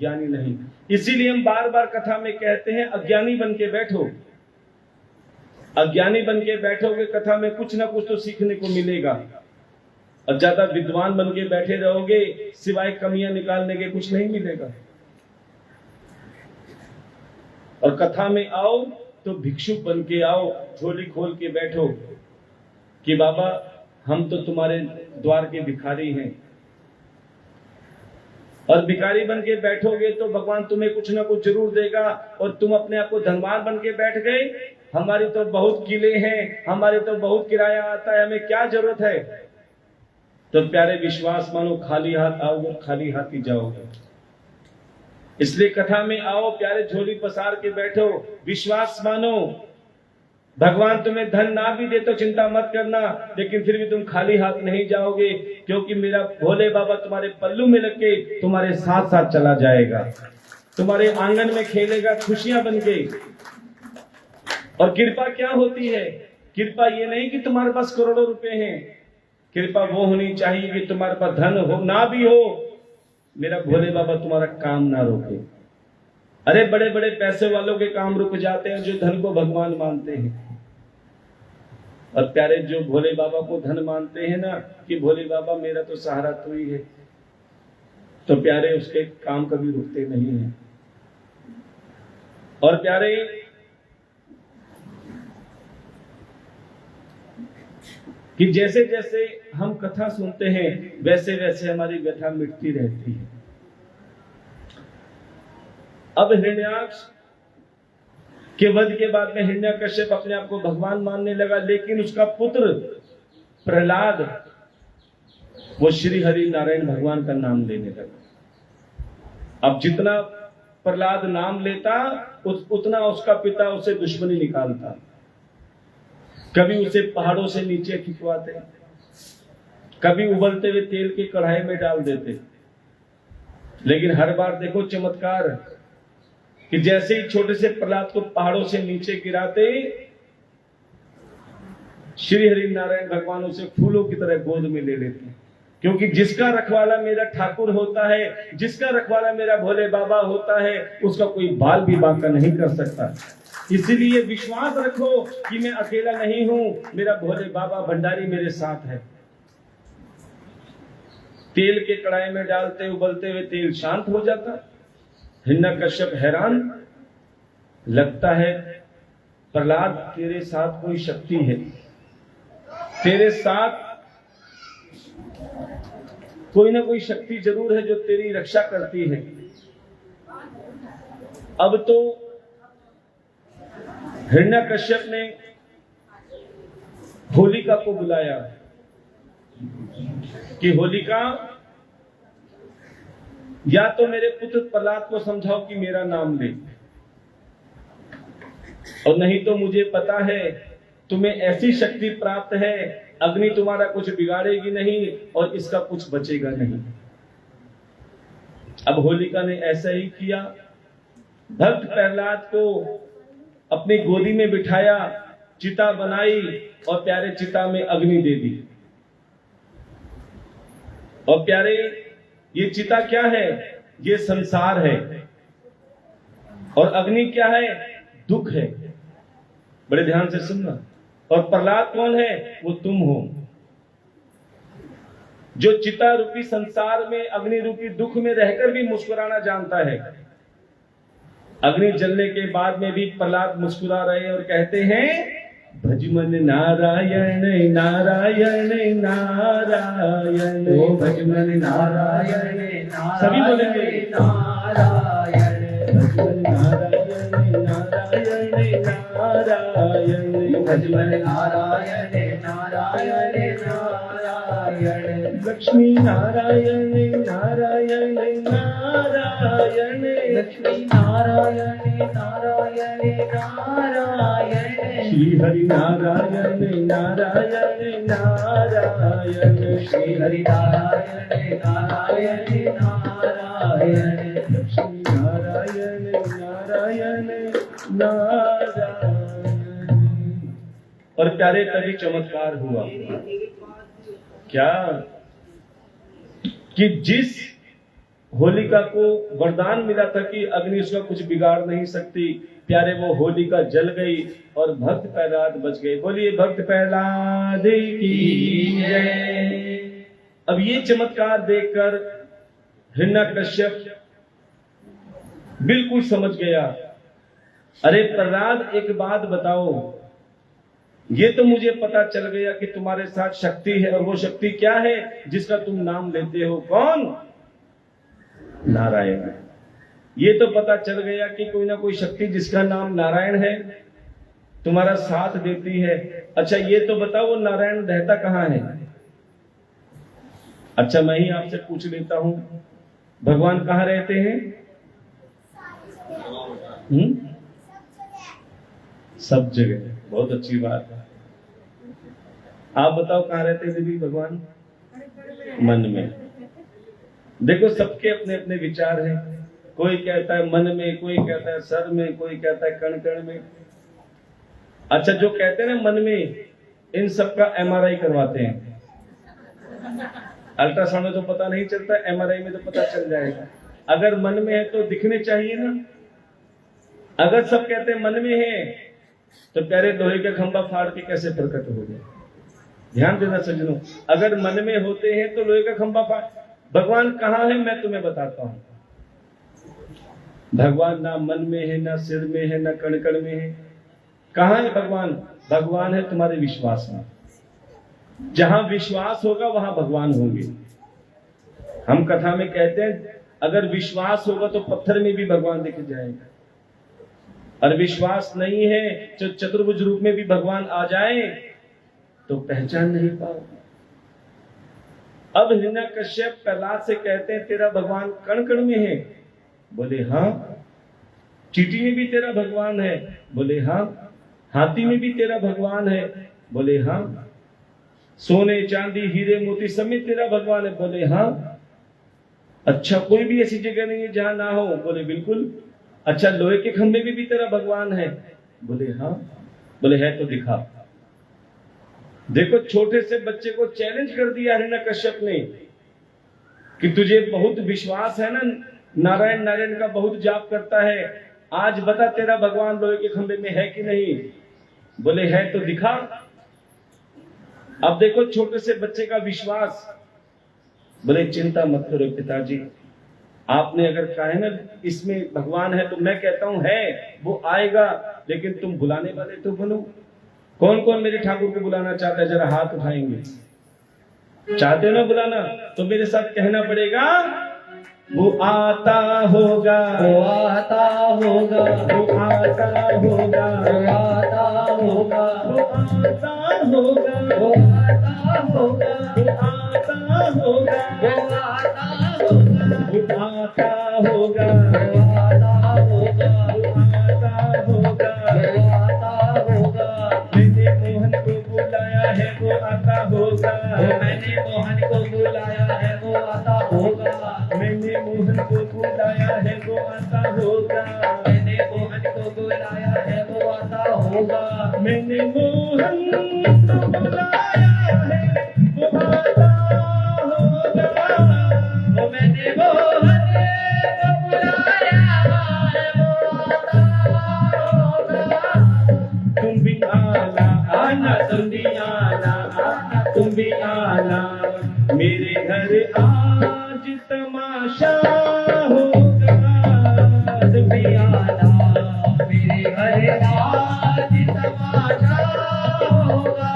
ज्ञानी नहीं। इसीलिए हम बार बार कथा में कहते हैं, अज्ञानी बन के बैठो। अज्ञानी बन के बैठोगे कथा में, कुछ ना कुछ तो सीखने को मिलेगा। और ज्यादा विद्वान बन के बैठे रहोगे, सिवाय कमियां निकालने के कुछ नहीं मिलेगा। और कथा में आओ तो भिक्षुक बन के आओ, झोली खोल के बैठो कि बाबा हम तो तुम्हारे द्वार के भिखारी हैं। और भिखारी बन के बैठोगे तो भगवान तुम्हें कुछ ना कुछ जरूर देगा। और तुम अपने आप को धनवान बन के बैठ गए, हमारी तो बहुत किले हैं, हमारे तो बहुत किराया आता है, हमें क्या जरूरत है? तो प्यारे विश्वास मानो, खाली हाथ आओगे खाली हाथ ही जाओगे। इसलिए कथा में आओ प्यारे, झोली पसार के बैठो, विश्वास मानो। भगवान तुम्हें धन ना भी दे तो चिंता मत करना, लेकिन फिर भी तुम खाली हाथ नहीं जाओगे, क्योंकि मेरा भोले बाबा तुम्हारे पल्लू में लग के तुम्हारे साथ साथ चला जाएगा, तुम्हारे आंगन में खेलेगा खुशियां बन के। और कृपा क्या होती है? कृपा ये नहीं कि तुम्हारे पास करोड़ों रुपए हैं, कृपा वो होनी चाहिए कि तुम्हारे पास धन हो ना भी हो, मेरा भोले बाबा तुम्हारा काम ना रोके। अरे बड़े बड़े पैसे वालों के काम रुक जाते हैं जो धन को भगवान मानते हैं। और प्यारे, जो भोले बाबा को धन मानते हैं ना, कि भोले बाबा मेरा तो सहारा तू ही है, तो प्यारे उसके काम कभी रुकते नहीं है। और प्यारे, कि जैसे जैसे हम कथा सुनते हैं वैसे वैसे हमारी व्यथा मिटती रहती है। अब हिरण्याक्ष के वध के बाद में हिरण्यकश्यप अपने आप को भगवान मानने लगा, लेकिन उसका पुत्र प्रहलाद वो श्री हरि नारायण भगवान का नाम लेने लगा। अब जितना प्रहलाद नाम लेता उतना उसका पिता उसे दुश्मनी निकालता। कभी उसे पहाड़ों से नीचे खिंचवाते, कभी उबलते हुए तेल की कढ़ाई में डाल देते। लेकिन हर बार देखो चमत्कार, कि जैसे ही छोटे से प्रहलाद को पहाड़ों से नीचे गिराते, श्री हरि नारायण भगवान उसे फूलों की तरह गोद में ले लेते हैं, क्योंकि जिसका रखवाला मेरा ठाकुर होता है, जिसका रखवाला मेरा भोले बाबा होता है, उसका कोई बाल भी बांका नहीं कर सकता। इसीलिए विश्वास रखो कि मैं अकेला नहीं हूं, मेरा भोले बाबा भंडारी मेरे साथ है। तेल के कढ़ाई में डालते उबलते हुए तेल शांत हो जाता। हिरण्यकश्यप हैरान, लगता है प्रहलाद तेरे साथ कोई शक्ति है, तेरे साथ कोई ना कोई शक्ति जरूर है जो तेरी रक्षा करती है। अब तो हिरण्यकश्यप ने होलिका को बुलाया कि होलिका, या तो मेरे पुत्र प्रहलाद को समझाओ कि मेरा नाम ले, और नहीं तो मुझे पता है तुम्हें ऐसी शक्ति प्राप्त है, अग्नि तुम्हारा कुछ बिगाड़ेगी नहीं और इसका कुछ बचेगा नहीं। अब होलिका ने ऐसा ही किया। भक्त प्रहलाद को अपनी गोदी में बिठाया, चिता बनाई और प्यारे चिता में अग्नि दे दी। और प्यारे, ये चिता क्या है? ये संसार है। और अग्नि क्या है? दुख है। बड़े ध्यान से सुनना। और प्रहलाद कौन है? वो तुम हो, जो चिता रूपी संसार में अग्नि रूपी दुख में रहकर भी मुस्कुराना जानता है। अग्नि जलने के बाद में भी प्रहलाद मुस्कुरा रहे और कहते हैं, भजमन नारायण नारायण नारायण, ओ भजमन नारायण नारायण, सभी बोलेंगे नारायण, भजमन नारायण नारायण नारायण, भजमन नारायण नारायण नारायण, लक्ष्मी नारायण नारायण नारायण, लक्ष्मी नारायण नारायण नारायण, श्री हरि नारायण नारायण नारायण, श्री हरि नारायण नारायण नारायण, लक्ष्मी नारायण नारायण नारायण। और प्यारे तभी चमत्कार हुआ क्या कि जिस होलिका को वरदान मिला था कि अग्नि उसका कुछ बिगाड़ नहीं सकती, प्यारे वो होलिका जल गई और भक्त प्रहलाद बच गए। बोलिए भक्त प्रहलाद की जय। अब ये चमत्कार देखकर हिरण्यकश्यप बिल्कुल समझ गया। अरे प्रहलाद, एक बात बताओ, ये तो मुझे पता चल गया कि तुम्हारे साथ शक्ति है, और वो शक्ति क्या है जिसका तुम नाम लेते हो? कौन? नारायण। ये तो पता चल गया कि कोई ना कोई शक्ति जिसका नाम नारायण है तुम्हारा साथ देती है। अच्छा ये तो बताओ, वो नारायण रहता कहाँ है? अच्छा मैं ही आपसे पूछ लेता हूं, भगवान कहाँ रहते हैं? सब जगह। बहुत अच्छी बात है। आप बताओ कहाँ रहते हैं दीदी भगवान? मन में। देखो सबके अपने अपने विचार हैं। कोई कहता है मन में, कोई कहता है सर में, कोई कहता है कण कण में। अच्छा जो कहते हैं ना मन में, इन सबका MRI करवाते हैं। अल्ट्रासाउंड में तो पता नहीं चलता, MRI में तो पता चल जाएगा। अगर मन में है तो दिखने चाहिए ना। अगर सब कहते हैं मन में है तो प्यारे लोहे का खंभा फाड़ के कैसे प्रकट हो गए? ध्यान देना सज्जनों, अगर मन में होते हैं तो लोहे का खंभा फाड़। भगवान कहाँ है मैं तुम्हें बताता हूं। भगवान ना मन में है, ना सिर में है, ना कण कण में है। कहाँ है भगवान? भगवान है तुम्हारे विश्वास में। जहां विश्वास होगा वहां भगवान होंगे। हम कथा में कहते हैं अगर विश्वास होगा तो पत्थर में भी भगवान दिख जाएगा, और विश्वास नहीं है तो चतुर्भुज रूप में भी भगवान आ जाए तो पहचान नहीं पाओगे। अब हिरण्यकश्यप प्रहलाद से कहते हैं तेरा भगवान कण कण में है? बोले हाँ। चींटी में भी तेरा भगवान है? बोले हाँ। हाथी में भी तेरा भगवान है? बोले हाँ। सोने चांदी हीरे मोती सब में तेरा भगवान है? बोले हाँ। अच्छा कोई भी ऐसी जगह नहीं है जहां ना हो? बोले बिल्कुल। अच्छा लोहे के खंभे में भी तेरा भगवान है? बोले हाँ। बोले है तो दिखा। देखो छोटे से बच्चे को चैलेंज कर दिया हिरण्यकश्यप ने कि तुझे बहुत विश्वास है ना, नारायण नारायण का बहुत जाप करता है, आज बता तेरा भगवान लोहे के खंभे में है कि नहीं। बोले है तो दिखा। अब देखो छोटे से बच्चे का विश्वास। बोले चिंता मत करो पिताजी, आपने अगर कहा है ना इसमें भगवान है, तो मैं कहता हूं है, वो आएगा, लेकिन तुम बुलाने वाले तो बनो। कौन कौन मेरे ठाकुर को बुलाना चाहता है, जरा हाथ उठाएंगे। चाहते हो ना बुलाना, तो मेरे साथ कहना पड़ेगा, वो आता होगा, वो आता होगा, वो आता होगा, वो आता होगा, वो आता होगा, वो आता होगा, वो आता होगा, वो आता होगा, वो आता होगा, वो आता होगा, वो आता होगा। वो आता होगा। मैंने मोहन को बुलाया है, वो आता होगा। मैंने मोहन को बुलाया है, वो आता होगा। मैंने मोहन को बुलाया है, वो आता होगा। मैंने मोहन को बुलाया है, वो आता होगा। मैंने मोहन को बुलाया है, वो आता होगा। वो मैंने मोहन को बुलाया है, वो आता होगा। तुम भी आना आना, तुम भी आना आना, तुम भी आना मेरे घर आज तमाशा होगा। तुम भी आना मेरे घर आज तमाशा होगा।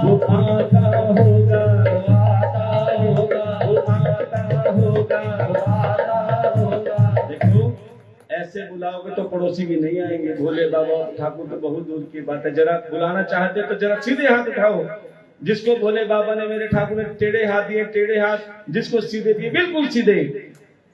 वो आता होगा, वो आता होगा, वो आता होगा, वो आता होगा। देखो ऐसे बुलाओगे तो पड़ोसी भी नहीं आएंगे। भोले बाबा और ठाकुर तो बहुत दूर की बात है। जरा बुलाना चाहते तो जरा सीधे हाथ उठाओ। जिसको भोले बाबा ने, मेरे ठाकुर ने टेढ़े हाथ दिए, टेढ़े हाथ, जिसको सीधे दिए बिल्कुल सीधे,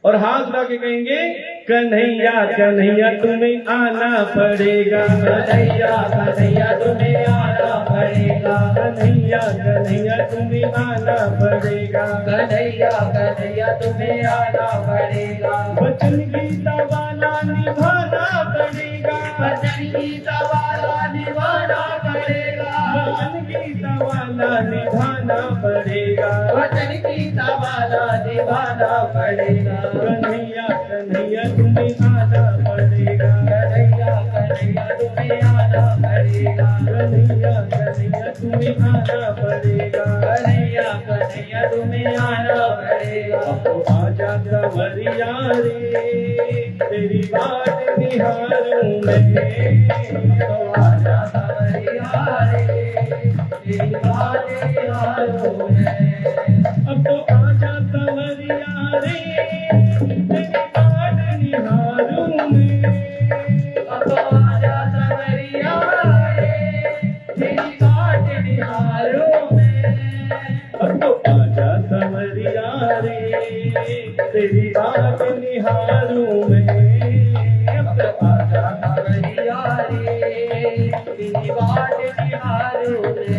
और हाथ उठा के कहेंगे, कन्हैया कन्हैया तुम्हें आना पड़ेगा, कन्हैया कन्हैया तुम्हें आना पड़ेगा। कन्हैया कन्हैया तुम्हें आना पड़ेगा। कन्हैया कन्हैया तुम्हें आना पड़ेगा। वचन गीता वाला निभाना पड़ेगा, वचन गीता वाला निभाना पड़ेगा। वचन गीता वाला निभाना पड़ेगा। वचन गीता वाला निभाना पड़ेगा। कन्हैया कन्हैया तुम्हें आना पड़ेगा। कन्हैया कन्हैया तुम्हें आना पड़ेगा। कन्हैया कन्हैया तुम्हें आना पड़ेगा। कन्हैया कन्हैया तुम्हें आना पड़ेगा। अब तो आजा कंवरिया रे, तेरी बात निहारूं मैं। तो आजा कंवरिया रे, तेरी बात निहारूं मैं। अब तो आजा कंवरिया रे, तेरी बात निहारूं मैं। अब तो आजा कंवरिया रे, तेरी बात निहारूं मैं। अब तो आजा कंवरिया रे, तेरी बात निहारूं मैं। अब तो आजा कंवरिया रे, तेरी बात निहारूं मैं।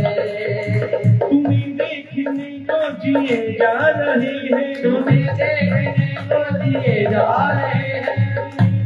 तुम्हें देखने को जिए जा रहे हैं, तुम्हें देखने को दिए जा रहे हैं।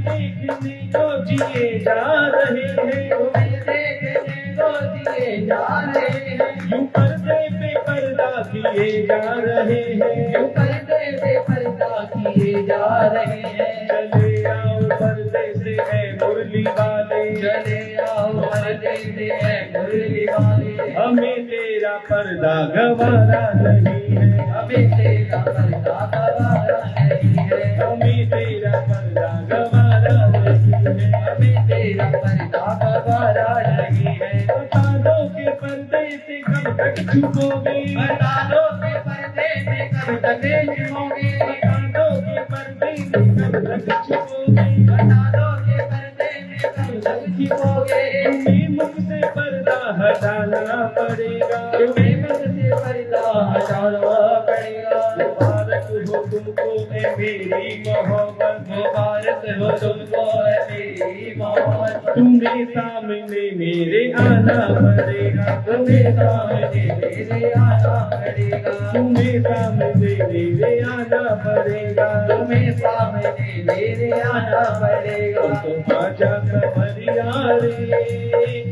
देखने को जिए जा रहे हैं। तुम्हें देखने को दिए जा रहे हैं। यूं पर्दे पे पर्दा किए जा रहे हैं। पर्दे पे पर्दा किए जा रहे हैं। चले आओ पर्दे से है मुरली वाले, चले आओ पर्दे से है मुरली वाले। हमें तेरा पर्दा गवारा नहीं है। हमें तेरा पर्दा गवारा नहीं है। हमें तेरा पर्दा गवारा नहीं है। हमें तेरा पर्दा गवारा नहीं है। बता दो के पर्दे से कब तक छुपोगे। बता दो के पर्दे से कब तक छुपोगे। बता दो के पर्दे से कब तक छुपोगे। बता दो के पर्दे से कब तक छुपोगे। तुम्हें मुझसे पर्दा हटाना पड़ेगा। तुम्हें मुझसे पर्दा हटाना पड़ेगा। मुबारक हो तुमको ए मेरी मोहब्बत, मुबारक हो तुमको है मेरी मोहब्बत। तुम्हें सामने मेरे आना पड़ेगा। तुम्हें सामने मेरे आना पड़ेगा। तुम्हें सामने मेरे आना पड़ेगा। तुम्हें सामने मेरे आना पड़ेगा। तो आजा कंवरिया रे,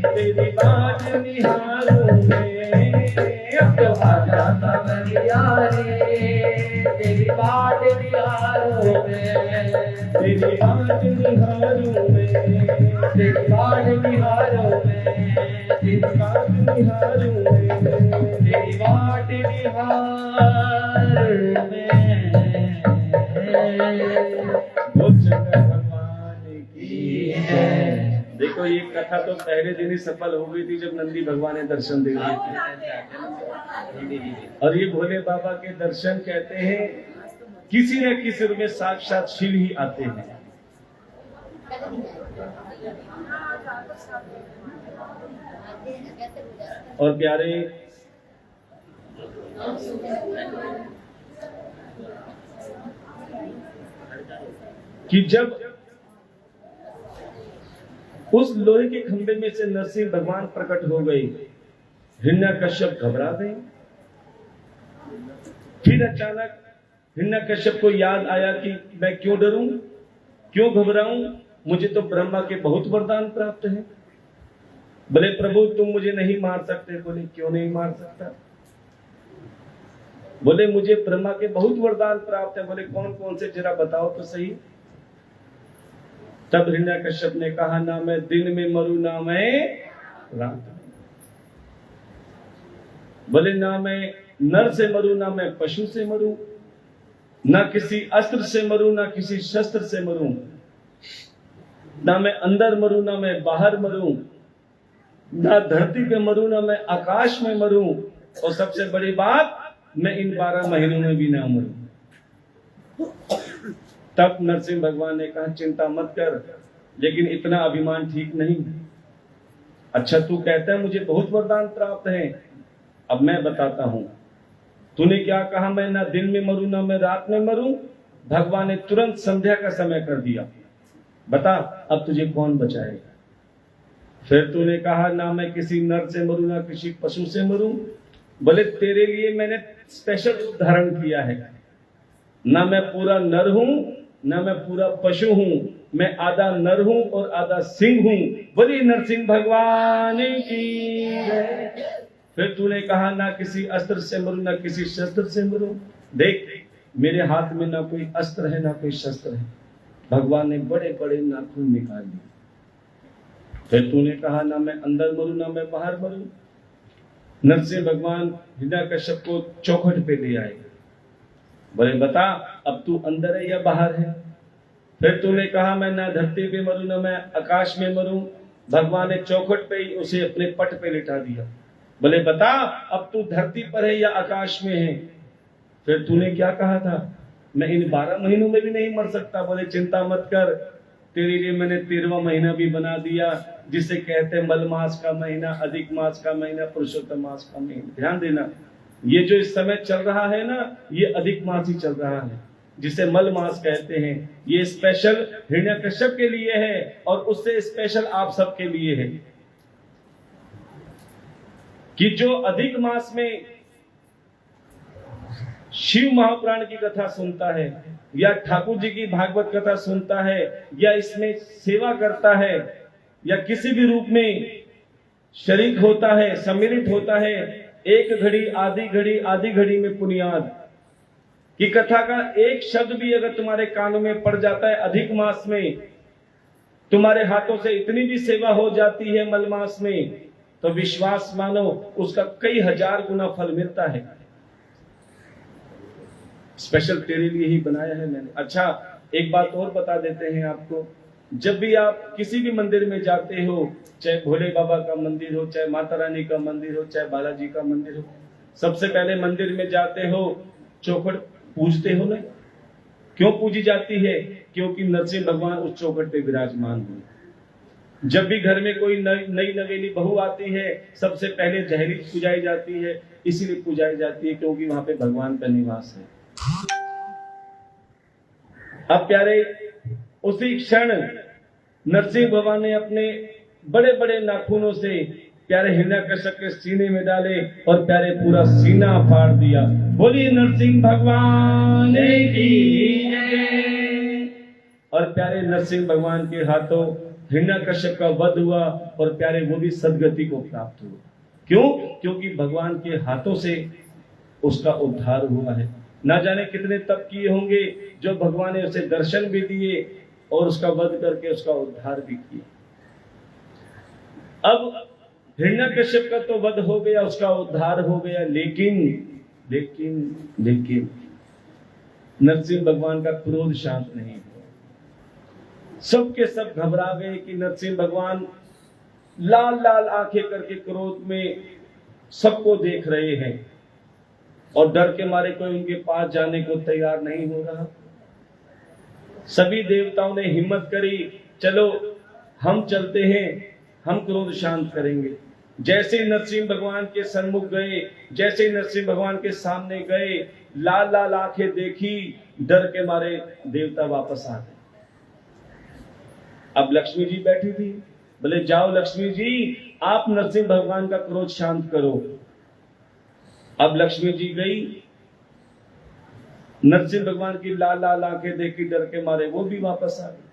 तेरी बात निहारूं मैं। सावरिया रे तेरी बाट निहारो मैं तेरी बाट निहारूं मैं तेरी बाट निहारो मैं तेरी बाट निहारूं मैं तेरी बाट निहारो बोल शंकर भगवान की जय। देखो ये कथा तो पहले दिन ही सफल हो गई थी जब नंदी भगवान ने दर्शन दे दिए थे। और ये भोले बाबा के दर्शन कहते हैं किसी न किसी रूप में साक्षात शिव ही आते हैं। और प्यारे कि जब उस लोहे के खंभे में से नरसिंह भगवान प्रकट हो गए, हिरण्यकश्यप घबरा गए। फिर अचानक हिरण्यकश्यप को याद आया कि मैं क्यों डरूं, क्यों घबराऊं, मुझे तो ब्रह्मा के बहुत वरदान प्राप्त है। बोले प्रभु तुम मुझे नहीं मार सकते। बोले क्यों नहीं मार सकता। बोले मुझे ब्रह्मा के बहुत वरदान प्राप्त है। बोले कौन कौन से जरा बताओ तो सही। तब हिरण्यकश्यप ने कहा ना मैं दिन में मरूं ना मैं रात में। बोले ना मैं नर से मरूं ना मैं पशु से मरूं, ना किसी अस्त्र से मरूं ना किसी शस्त्र से मरूं, ना मैं अंदर मरूं ना मैं बाहर मरूं, ना धरती पे मरूं ना मैं आकाश में मरूं, और सबसे बड़ी बात मैं इन 12 महीनों में भी ना मरूं। तब नरसिंह भगवान ने कहा चिंता मत कर, लेकिन इतना अभिमान ठीक नहीं। अच्छा तू कहता है मुझे बहुत वरदान प्राप्त है, अब मैं बताता हूं। तूने क्या कहा मैं ना दिन में मरूं ना मैं रात में मरूं। भगवान ने तुरंत संध्या का समय कर दिया। बता अब तुझे कौन बचाएगा। फिर तूने कहा ना मैं किसी नर से मरूं ना किसी पशु से मरूं। बोले तेरे लिए मैंने स्पेशल रूप धारण किया है। ना मैं पूरा नर हूं ना मैं पूरा पशु हूं, मैं आधा नर हूं और आधा सिंह हूं। बोली नरसिंह भगवान की जय। फिर तूने कहा ना किसी अस्त्र से मरूं ना किसी शस्त्र से मरूं। देख मेरे हाथ में ना कोई अस्त्र है ना कोई शस्त्र है। भगवान ने बड़े बड़े नाखून निकाल दिए। फिर तूने कहा ना मैं अंदर मरूं ना मैं बाहर मरूं। नरसिंह भगवान हिरण्यकश्यप को चौखट पे ले आए। बोले बता अब तू अंदर है या बाहर है। फिर तूने कहा मैं ना धरती पे मरूं ना मैं आकाश में मरूं। भगवान ने चौखट पे ही उसे अपने पट पे लिटा दिया। बोले बता अब तू धरती पर है या आकाश में है। फिर तूने क्या कहा था मैं इन 12 महीनों में भी नहीं मर सकता। बोले चिंता मत कर, तेरे लिए मैंने 13वां महीना भी बना दिया, जिसे कहते हैं मल मास का महीना, अधिक मास का महीना, पुरुषोत्तम मास का महीना। ध्यान देना ये जो इस समय चल रहा है ना, ये अधिक मास ही चल रहा है, जिसे मल मास कहते हैं। ये स्पेशल हिरण्यकश्यप के लिए है और उससे स्पेशल आप सबके लिए है कि जो अधिक मास में शिव महापुराण की कथा सुनता है या ठाकुर जी की भागवत कथा सुनता है या इसमें सेवा करता है या किसी भी रूप में शरीक होता है, सम्मिलित होता है, एक घड़ी आधी घड़ी में पुनियाद की कथा का एक शब्द भी अगर तुम्हारे कानों में पड़ जाता है अधिक मास में, तुम्हारे हाथों से इतनी भी सेवा हो जाती है मल मास में, तो विश्वास मानो उसका कई हजार गुना फल मिलता है। स्पेशल तेरे लिए ही बनाया है मैंने। अच्छा एक बात और बता देते हैं आपको, जब भी आप किसी भी मंदिर में जाते हो, चाहे भोले बाबा का मंदिर हो, चाहे माता रानी का मंदिर हो, चाहे बालाजी का मंदिर हो, सबसे पहले मंदिर में जाते हो चौखट पूजते हो ना। क्यों पूजी जाती है? क्योंकि नरसिंह भगवान उस चौखट पे विराजमान हुए। जब भी घर में कोई नई नवेली बहू आती है, सबसे पहले जहरी पूजाई जाती है, इसीलिए पूजाई जाती है क्योंकि वहां पे भगवान का निवास है। अब प्यारे उसी क्षण नरसिंह भगवान ने अपने बड़े बड़े नाखूनों से प्यारे हिरण्यकश्यप के सीने में डाले और प्यारे पूरा सीना फाड़ दिया। बोलिए नरसिंह भगवान की जय। और प्यारे नरसिंह भगवान के हाथों हिरण्यकश्यप का वध हुआ और प्यारे वो भी सदगति को प्राप्त हुआ। क्यों? क्योंकि भगवान के हाथों से उसका उद्धार हुआ है। ना जाने कितने तप किए होंगे जो भगवान ने उसे दर्शन भी दिए और उसका वध करके उसका उद्धार भी किया। अब हिरण्यकश्यप का तो वध हो गया, उसका उद्धार हो गया, लेकिन लेकिन लेकिन नरसिंह भगवान का क्रोध शांत नहीं हुआ। सबके सब घबरा गए कि नरसिंह भगवान लाल लाल आंखें करके क्रोध में सबको देख रहे हैं और डर के मारे कोई उनके पास जाने को तैयार नहीं हो रहा। सभी देवताओं ने हिम्मत करी, चलो हम चलते हैं, हम क्रोध शांत करेंगे। जैसे ही नरसिंह भगवान के सन्मुख गए, जैसे ही नरसिंह भगवान के सामने गए, लाल लाल आंखें देखी, डर के मारे देवता वापस आ गए। अब लक्ष्मी जी बैठी थी, बोले जाओ लक्ष्मी जी, आप नरसिंह भगवान का क्रोध शांत करो। अब लक्ष्मी जी गई, नरसिंह भगवान की लाल लाल आंखें देखी, डर के मारे वो भी वापस आ गए।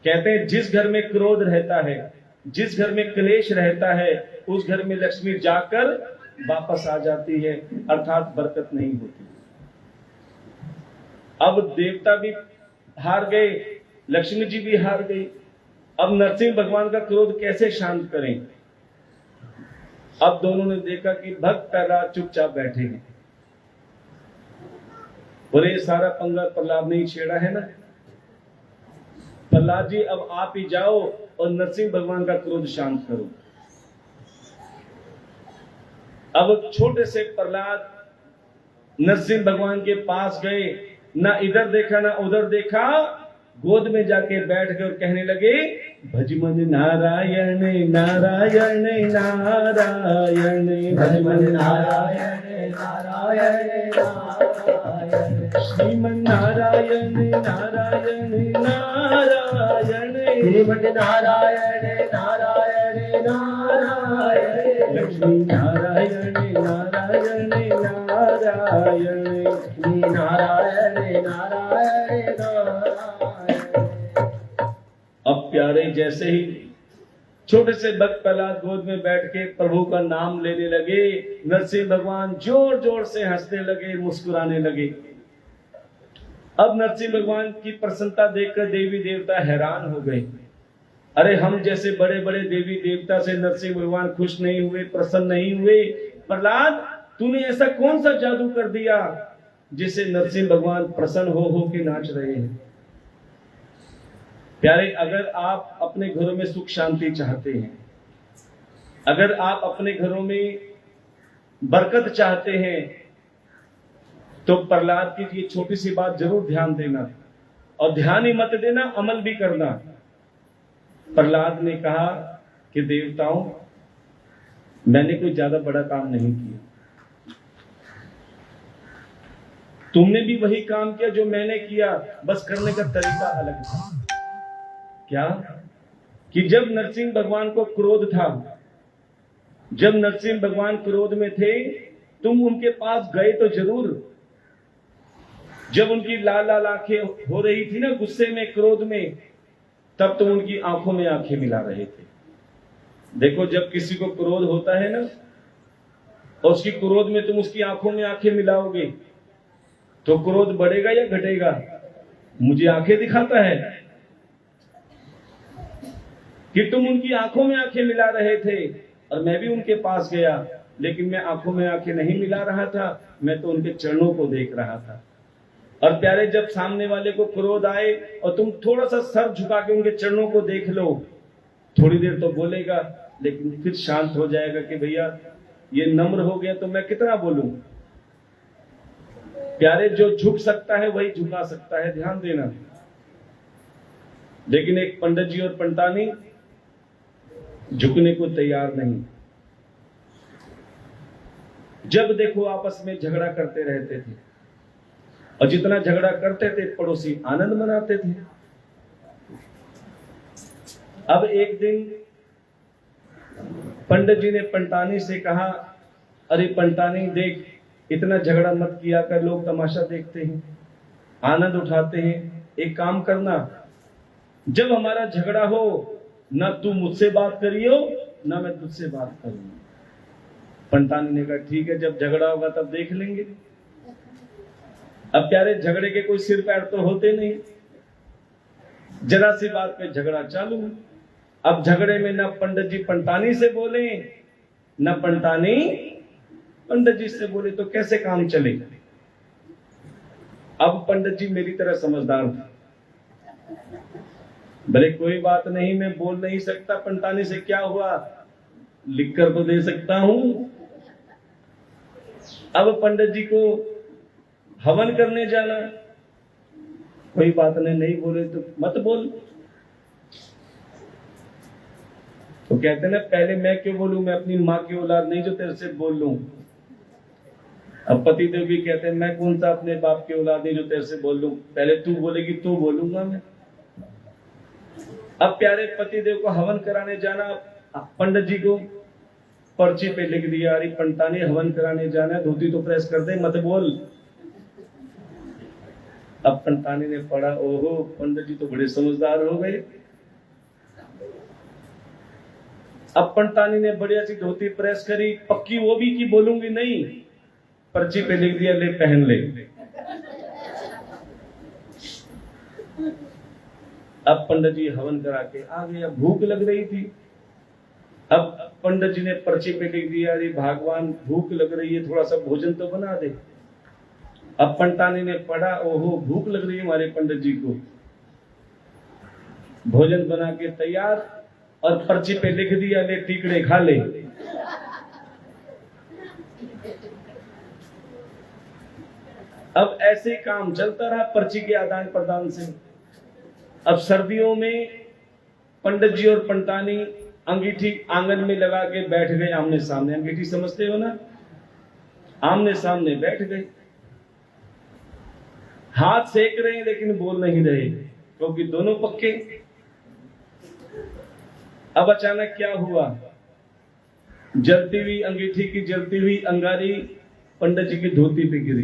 कहते हैं जिस घर में क्रोध रहता है, जिस घर में क्लेश रहता है, उस घर में लक्ष्मी जाकर वापस आ जाती है, अर्थात बरकत नहीं होती। अब देवता भी हार गए, लक्ष्मी जी भी हार गई। अब नरसिंह भगवान का क्रोध कैसे शांत करें? अब दोनों ने देखा कि भक्त प्रहलाद चुपचाप बैठे हैं। बोले ये सारा पंगा प्रहलाद ने ही छेड़ा है ना, प्रहलाद जी अब आप ही जाओ और नरसिंह भगवान का क्रोध शांत करो। अब छोटे से प्रहलाद नरसिंह भगवान के पास गए, ना इधर देखा ना उधर देखा, गोद में जाके बैठ गए और कहने लगे भजमन नारायण नारायण नारायण, भजमन नारायण नारायण नारायण, श्रीमन नारायण नारायण नारायण, श्रीमन नारायण नारायण नारायण, लक्ष्मी नारायण नारायण नारायण, लक्ष्मी नारायण नारायण नारायण। अब प्यारे जैसे ही छोटे से भक्त प्रहलाद गोद में बैठ के प्रभु का नाम लेने लगे, नरसिंह भगवान जोर जोर से हंसने लगे, मुस्कुराने लगे। अब नरसिंह भगवान की प्रसन्नता देखकर देवी देवता हैरान हो गए। अरे हम जैसे बड़े बड़े देवी देवता से नरसिंह भगवान खुश नहीं हुए, प्रसन्न नहीं हुए। प्रहलाद तूने ऐसा कौन सा जादू कर दिया जिससे नरसिंह भगवान प्रसन्न हो के नाच रहे हैं? प्यारे, अगर आप अपने घरों में सुख शांति चाहते हैं, अगर आप अपने घरों में बरकत चाहते हैं, तो प्रहलाद की ये छोटी सी बात जरूर ध्यान देना, और ध्यान ही मत देना, अमल भी करना। प्रहलाद ने कहा कि देवताओं, मैंने कोई ज्यादा बड़ा काम नहीं किया, तुमने भी वही काम किया जो मैंने किया, बस करने का तरीका अलग था। क्या? कि जब नरसिंह भगवान को क्रोध था, जब नरसिंह भगवान क्रोध में थे, तुम उनके पास गए तो जरूर। जब उनकी लाल लाल आंखें हो रही थी ना गुस्से में, क्रोध में, तब तुम उनकी आंखों में आंखें मिला रहे थे। देखो, जब किसी को क्रोध होता है ना, और उसकी क्रोध में तुम उसकी आंखों में आंखें मिलाओगे, तो क्रोध बढ़ेगा या घटेगा? मुझे आंखें दिखाता है कि तुम उनकी आंखों में आंखें मिला रहे थे और मैं भी उनके पास गया, लेकिन मैं आंखों में आंखें नहीं मिला रहा था, मैं तो उनके चरणों को देख रहा था। और प्यारे, जब सामने वाले को क्रोध आए और तुम थोड़ा सा सर झुका के उनके चरणों को देख लो, थोड़ी देर तो बोलेगा, लेकिन फिर शांत हो जाएगा कि भैया ये नम्र हो गया तो मैं कितना बोलूं। प्यारे, जो झुक सकता है वही झुका सकता है, ध्यान देना। लेकिन एक पंडित जी और पंडितानी झुकने को तैयार नहीं। जब देखो आपस में झगड़ा करते रहते थे, और जितना झगड़ा करते थे पड़ोसी आनंद मनाते थे। अब एक दिन पंडित जी ने पंडितानी से कहा, अरे पंडितानी देख, इतना झगड़ा मत किया कर, लोग तमाशा देखते हैं, आनंद उठाते हैं। एक काम करना, जब हमारा झगड़ा हो, ना तू मुझसे बात करियो ना मैं तुझसे बात करूंगा। पंतानी ने कहा ठीक है, जब झगड़ा होगा तब देख लेंगे। अब प्यारे झगड़े के कोई सिर पैर तो होते नहीं, जरा सी बात पे झगड़ा चालू। अब झगड़े में न पंडित जी पंतानी से बोले न पंतानी पंडित जी से बोले, तो कैसे काम चले। अब पंडित जी मेरी तरह समझदार थे, भले कोई बात नहीं, मैं बोल नहीं सकता पंतानी से क्या हुआ, लिख कर तो दे सकता हूं। अब पंडित जी को हवन करने जाना, कोई बात नहीं बोले तो मत बोल। तो कहते ना, पहले मैं क्यों बोलूं, मैं अपनी माँ की औलाद नहीं जो तेरे से बोल लूं। अब पति देव भी कहते हैं, मैं कौन सा अपने बाप की औलाद नहीं जो तेरे से बोल लूं, पहले तू बोलेगी तो बोलूंगा मैं। अब प्यारे पति देव को हवन कराने जाना, पंडित जी को पर्ची पे लिख दिया, अरे पंतानी हवन कराने जाना है, धोती तो प्रेस कर दे, मत बोल। अब पंतानी ने पढ़ा, ओहो पंडित जी तो बड़े समझदार हो गए। अब पंतानी ने बढ़िया सी धोती प्रेस करी, पक्की वो भी कि बोलूंगी नहीं, पर्ची पे लिख दिया, ले पहन ले। अब पंडित जी हवन करा के आ गए, अब भूख लग रही थी। अब पंडित जी ने पर्ची पे लिख दिया, अरे भगवान भूख लग रही है, थोड़ा सा भोजन तो बना दे। अब पंतानी ने पढ़ा, ओहो भूख लग रही है हमारे पंडित जी को, भोजन बना के तैयार, और पर्ची पे लिख दिया, ले टीकड़े खा ले। अब ऐसे काम चलता रहा पर्ची के आदान प्रदान से। अब सर्दियों में पंडित जी और पंतानी अंगीठी आंगन में लगा के बैठ गए आमने सामने, अंगीठी समझते हो ना, आमने सामने बैठ गए, हाथ सेक रहे हैं लेकिन बोल नहीं रहे क्योंकि दोनों पक्के। अब अचानक क्या हुआ, जलती हुई अंगीठी की जलती हुई अंगारी पंडित जी की धोती पे गिरी।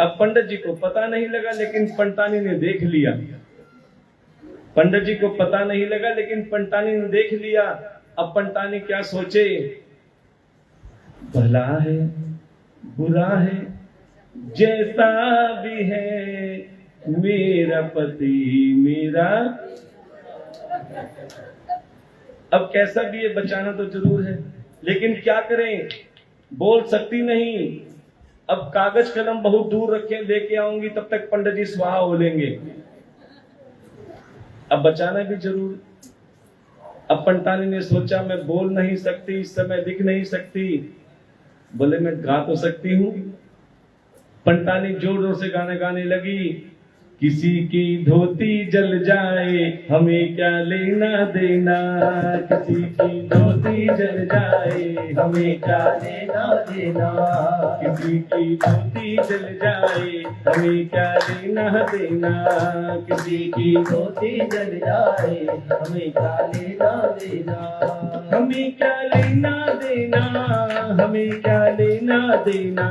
अब पंडित जी को पता नहीं लगा लेकिन पंतानी ने देख लिया, पंडित जी को पता नहीं लगा लेकिन पंतानी ने देख लिया। अब पंतानी क्या सोचे, भला है बुरा है जैसा भी है, मेरा पति मेरा, अब कैसा भी है बचाना तो जरूर है, लेकिन क्या करें, बोल सकती नहीं। अब कागज कलम बहुत दूर रखे, लेके आऊंगी तब तक पंडित जी स्वाहा हो लेंगे, अब बचाना भी जरूर। अब पंतानी ने सोचा, मैं बोल नहीं सकती इस समय, लिख नहीं सकती, बोले मैं गा तो सकती हूँ। पंतानी जोर जोर से गाने गाने लगी, किसी की धोती जल जाए हमें क्या लेना देना, किसी की धोती जल जाए हमें क्या लेना देना, किसी की धोती जल जाए हमें क्या लेना देना, किसी की धोती जल जाए हमें क्या लेना देना, हमें क्या लेना देना, हमें क्या लेना देना,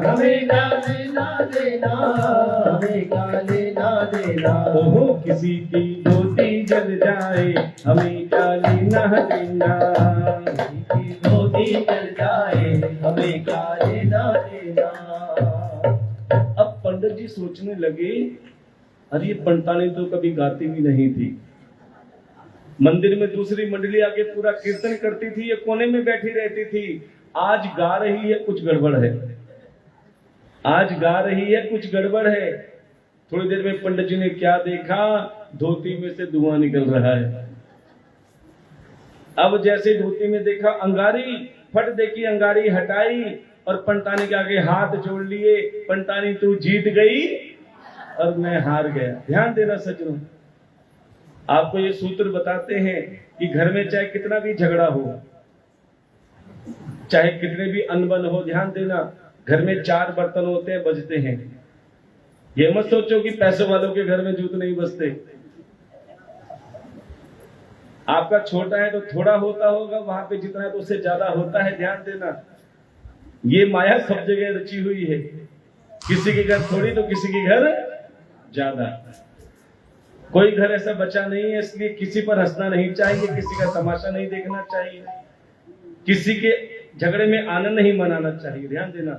हमें क्या लेना देना, हमें क्या लेना देना। ओहो किसी की धोती जल जाए हमें क्या लेना देना, किसी की धोती जल जाए हमें क्या लेना देना। अब पंडित जी सोचने लगे, अरे ये पंतानी तो कभी गाती भी नहीं थी, मंदिर में दूसरी मंडली आके पूरा कीर्तन करती थी, ये कोने में बैठी रहती थी, आज गा रही है कुछ गड़बड़ है, आज गा रही है कुछ गड़बड़ है। थोड़ी देर में पंडित जी ने क्या देखा, धोती में से धुआं निकल रहा है। अब जैसे धोती में देखा अंगारी, फट देखी अंगारी हटाई और पंतानी के आगे हाथ जोड़ लिए, पंतानी तू जीत गई और मैं हार गया। ध्यान देना सज्जनों, आपको ये सूत्र बताते हैं कि घर में चाहे कितना भी झगड़ा हो, चाहे कितने भी अनबन हो, ध्यान देना घर में 4 बर्तन होते हैं, बजते हैं। ये मत सोचो कि पैसों वालों के घर में जूत नहीं बजते। आपका छोटा है तो थोड़ा होता होगा, वहां पे जितना है तो उससे ज्यादा होता है। ध्यान देना, ये माया सब जगह रची हुई है, किसी के घर थोड़ी तो किसी के घर ज्यादा। कोई घर ऐसा बचा नहीं है, इसलिए किसी पर हंसना नहीं चाहिए, किसी का तमाशा नहीं देखना चाहिए। किसी के झगड़े में आनंद नहीं मनाना चाहिए, ध्यान देना,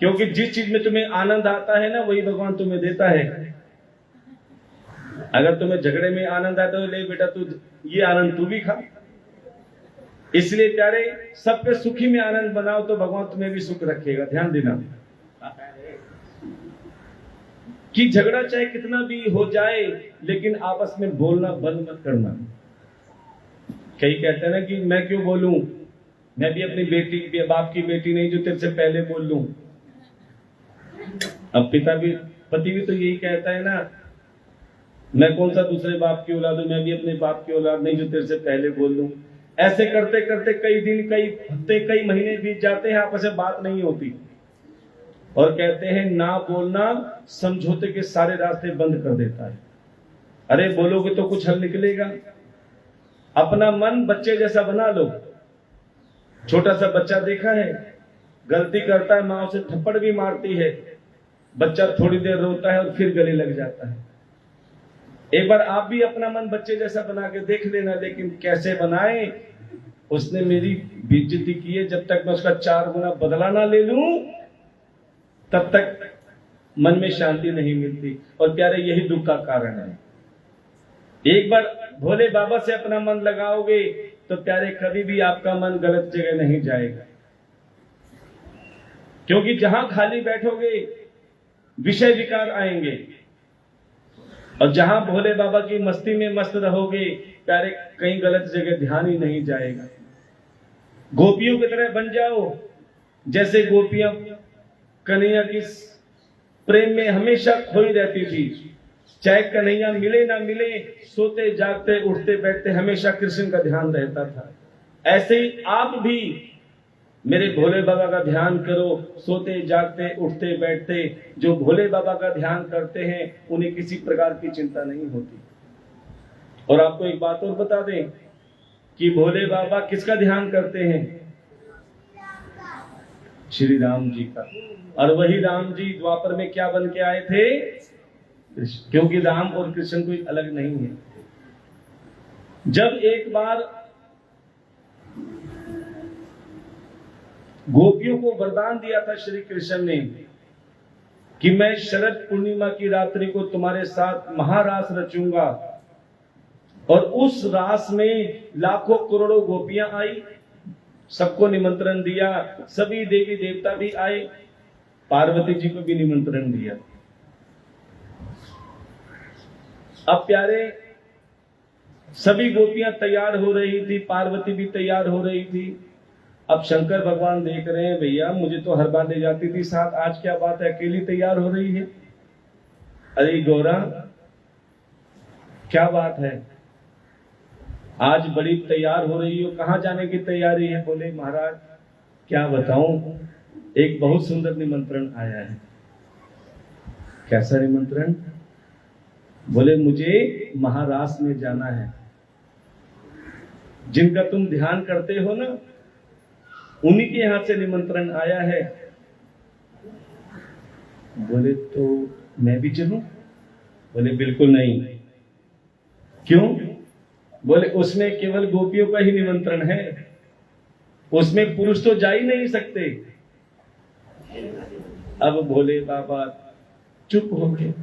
क्योंकि जिस चीज में तुम्हें आनंद आता है ना वही भगवान तुम्हें देता है। अगर तुम्हें झगड़े में आनंद आता है तो ले बेटा तू ये आनंद तू भी खा। इसलिए प्यारे, सबके सुखी में आनंद बनाओ तो भगवान तुम्हें भी सुख रखेगा। ध्यान देना कि झगड़ा चाहे कितना भी हो जाए लेकिन आपस में बोलना बंद मत करना। कई कहते हैं ना कि मैं क्यों बोलूं, मैं भी अपनी बेटी बाप की बेटी नहीं जो तेरे से पहले बोल लूं। अब पति भी तो यही कहता है ना, मैं कौन सा दूसरे बाप की औलाद हूं, मैं भी अपने बाप की औलाद नहीं जो तेरे से पहले बोल लूं। ऐसे करते करते कई दिन, कई हफ्ते, कई महीने बीत जाते हैं, आपस में बात नहीं होती। और कहते हैं ना बोलना समझौते के सारे रास्ते बंद कर देता है। अरे बोलोगे तो कुछ हल निकलेगा। अपना मन बच्चे जैसा बना लो। छोटा सा बच्चा देखा है, गलती करता है, माँ उसे थप्पड़ भी मारती है, बच्चा थोड़ी देर रोता है और फिर गले लग जाता है। एक बार आप भी अपना मन बच्चे जैसा बना के देख लेना। लेकिन कैसे बनाए, उसने मेरी बेइज्जती की है, जब तक मैं उसका 4 गुना बदला ना ले लूं तब तक मन में शांति नहीं मिलती। और प्यारे, यही दुख का कारण है। एक बार भोले बाबा से अपना मन लगाओगे तो प्यारे कभी भी आपका मन गलत जगह नहीं जाएगा। क्योंकि जहां खाली बैठोगे विषय विकार आएंगे, और जहां भोले बाबा की मस्ती में मस्त रहोगे प्यारे कहीं गलत जगह ध्यान ही नहीं जाएगा। गोपियों की तरह बन जाओ, जैसे गोपियां कन्हैया की प्रेम में हमेशा खोई रहती थी। चाहे कन्हैया मिले ना मिले, सोते जागते उठते बैठते हमेशा कृष्ण का ध्यान रहता था। ऐसे ही आप भी मेरे भोले बाबा का ध्यान करो। सोते जागते उठते बैठते जो भोले बाबा का ध्यान करते हैं उन्हें किसी प्रकार की चिंता नहीं होती। और आपको एक बात और बता दें कि भोले बाबा किसका ध्यान करते हैं? श्री राम जी का। और वही राम जी द्वापर में क्या बन के आए थे? कृष्ण। क्योंकि राम और कृष्ण कोई अलग नहीं है। जब एक बार गोपियों को वरदान दिया था श्री कृष्ण ने कि मैं शरद पूर्णिमा की रात्रि को तुम्हारे साथ महारास रचूंगा, और उस रास में लाखों करोड़ों गोपियां आई, सबको निमंत्रण दिया, सभी देवी देवता भी आए, पार्वती जी को भी निमंत्रण दिया। अब प्यारे, सभी गोपियां तैयार हो रही थी, पार्वती भी तैयार हो रही थी। अब शंकर भगवान देख रहे हैं, भैया मुझे तो हर बार ले जाती थी साथ, आज क्या बात है अकेली तैयार हो रही है? अरे गौरा क्या बात है, आज बड़ी तैयार हो रही हो, कहां जाने की तैयारी है? बोले महाराज क्या बताऊं, एक बहुत सुंदर निमंत्रण आया है। कैसा निमंत्रण? बोले मुझे महारास में जाना है। जिनका तुम ध्यान करते हो ना, उन्हीं के यहां से निमंत्रण आया है। बोले तो मैं भी चलूं? बोले बिल्कुल नहीं। क्यों? बोले उसमें केवल गोपियों का ही निमंत्रण है, उसमें पुरुष तो जा ही नहीं सकते। अब भोले बाबा चुप हो गए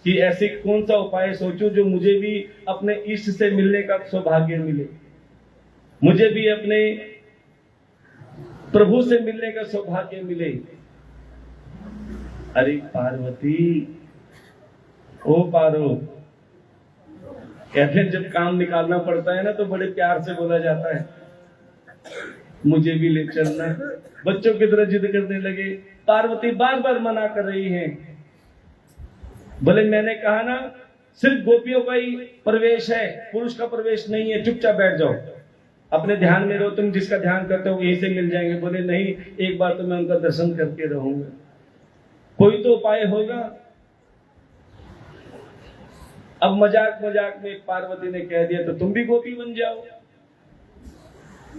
कि ऐसे कौन सा उपाय सोचूं जो मुझे भी अपने इष्ट से मिलने का सौभाग्य मिले, मुझे भी अपने प्रभु से मिलने का सौभाग्य मिले। अरे पार्वती, ओ पारो, कहते हैं जब काम निकालना पड़ता है ना तो बड़े प्यार से बोला जाता है, मुझे भी ले चलना। बच्चों की तरह जिद करने लगे। पार्वती बार बार मना कर रही हैं। बोले मैंने कहा ना सिर्फ गोपियों का ही प्रवेश है, पुरुष का प्रवेश नहीं है, चुपचाप बैठ जाओ, अपने ध्यान में रहो, तुम जिसका ध्यान करते हो यहीं से मिल जाएंगे। बोले नहीं, एक बार तो मैं उनका दर्शन करके रहूंगा, कोई तो उपाय होगा। अब मजाक मजाक में पार्वती ने कह दिया तो तुम भी गोपी बन जाओ।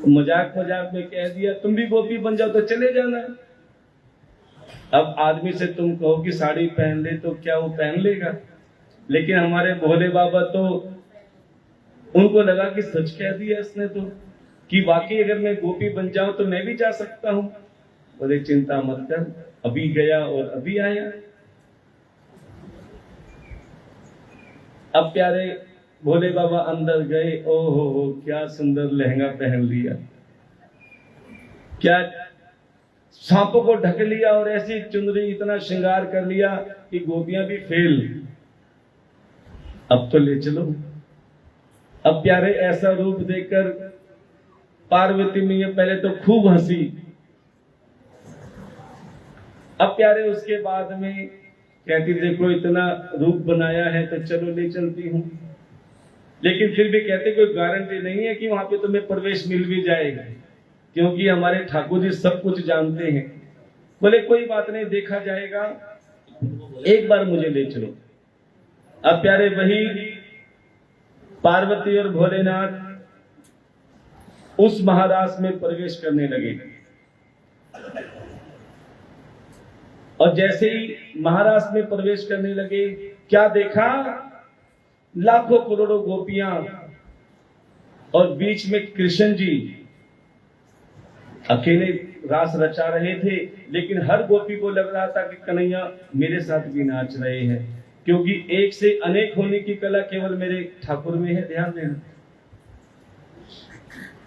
मजाक मजाक में कह दिया तुम भी गोपी बन जाओ तो चले जाना। अब आदमी से तुम कहो कि साड़ी पहन ले तो क्या वो पहन लेगा? लेकिन हमारे भोले बाबा तो उनको लगा कि सच कह दिया इसने तो, कि वाकई अगर मैं गोपी बन जाऊं तो मैं भी जा सकता हूं। बोले चिंता मत कर, अभी गया और अभी आया। अब प्यारे भोले बाबा अंदर गए, ओहो क्या सुंदर लहंगा पहन लिया, क्या सांपों को ढक लिया और ऐसी चुनरी, इतना श्रृंगार कर लिया कि गोपियां भी फेल। अब तो ले चलो। अब प्यारे ऐसा रूप देखकर पार्वती मैया पहले तो खूब हंसी। अब प्यारे उसके बाद में कहती देखो इतना रूप बनाया है तो चलो ले चलती हूं। लेकिन फिर भी कहते कोई गारंटी नहीं है कि वहां पे तुम्हें प्रवेश मिल भी जाएगा, क्योंकि हमारे ठाकुर जी सब कुछ जानते हैं। बोले कोई बात नहीं, देखा जाएगा, एक बार मुझे ले चलो। अब प्यारे वही पार्वती और भोलेनाथ उस महाराज में प्रवेश करने लगे। और जैसे ही महाराज में प्रवेश करने लगे, क्या देखा, लाखों करोड़ों गोपियां और बीच में कृष्ण जी अकेले रास रचा रहे थे। लेकिन हर गोपी को लग रहा था कि कन्हैया मेरे साथ भी नाच रहे हैं, क्योंकि एक से अनेक होने की कला केवल मेरे ठाकुर में है, ध्यान देना।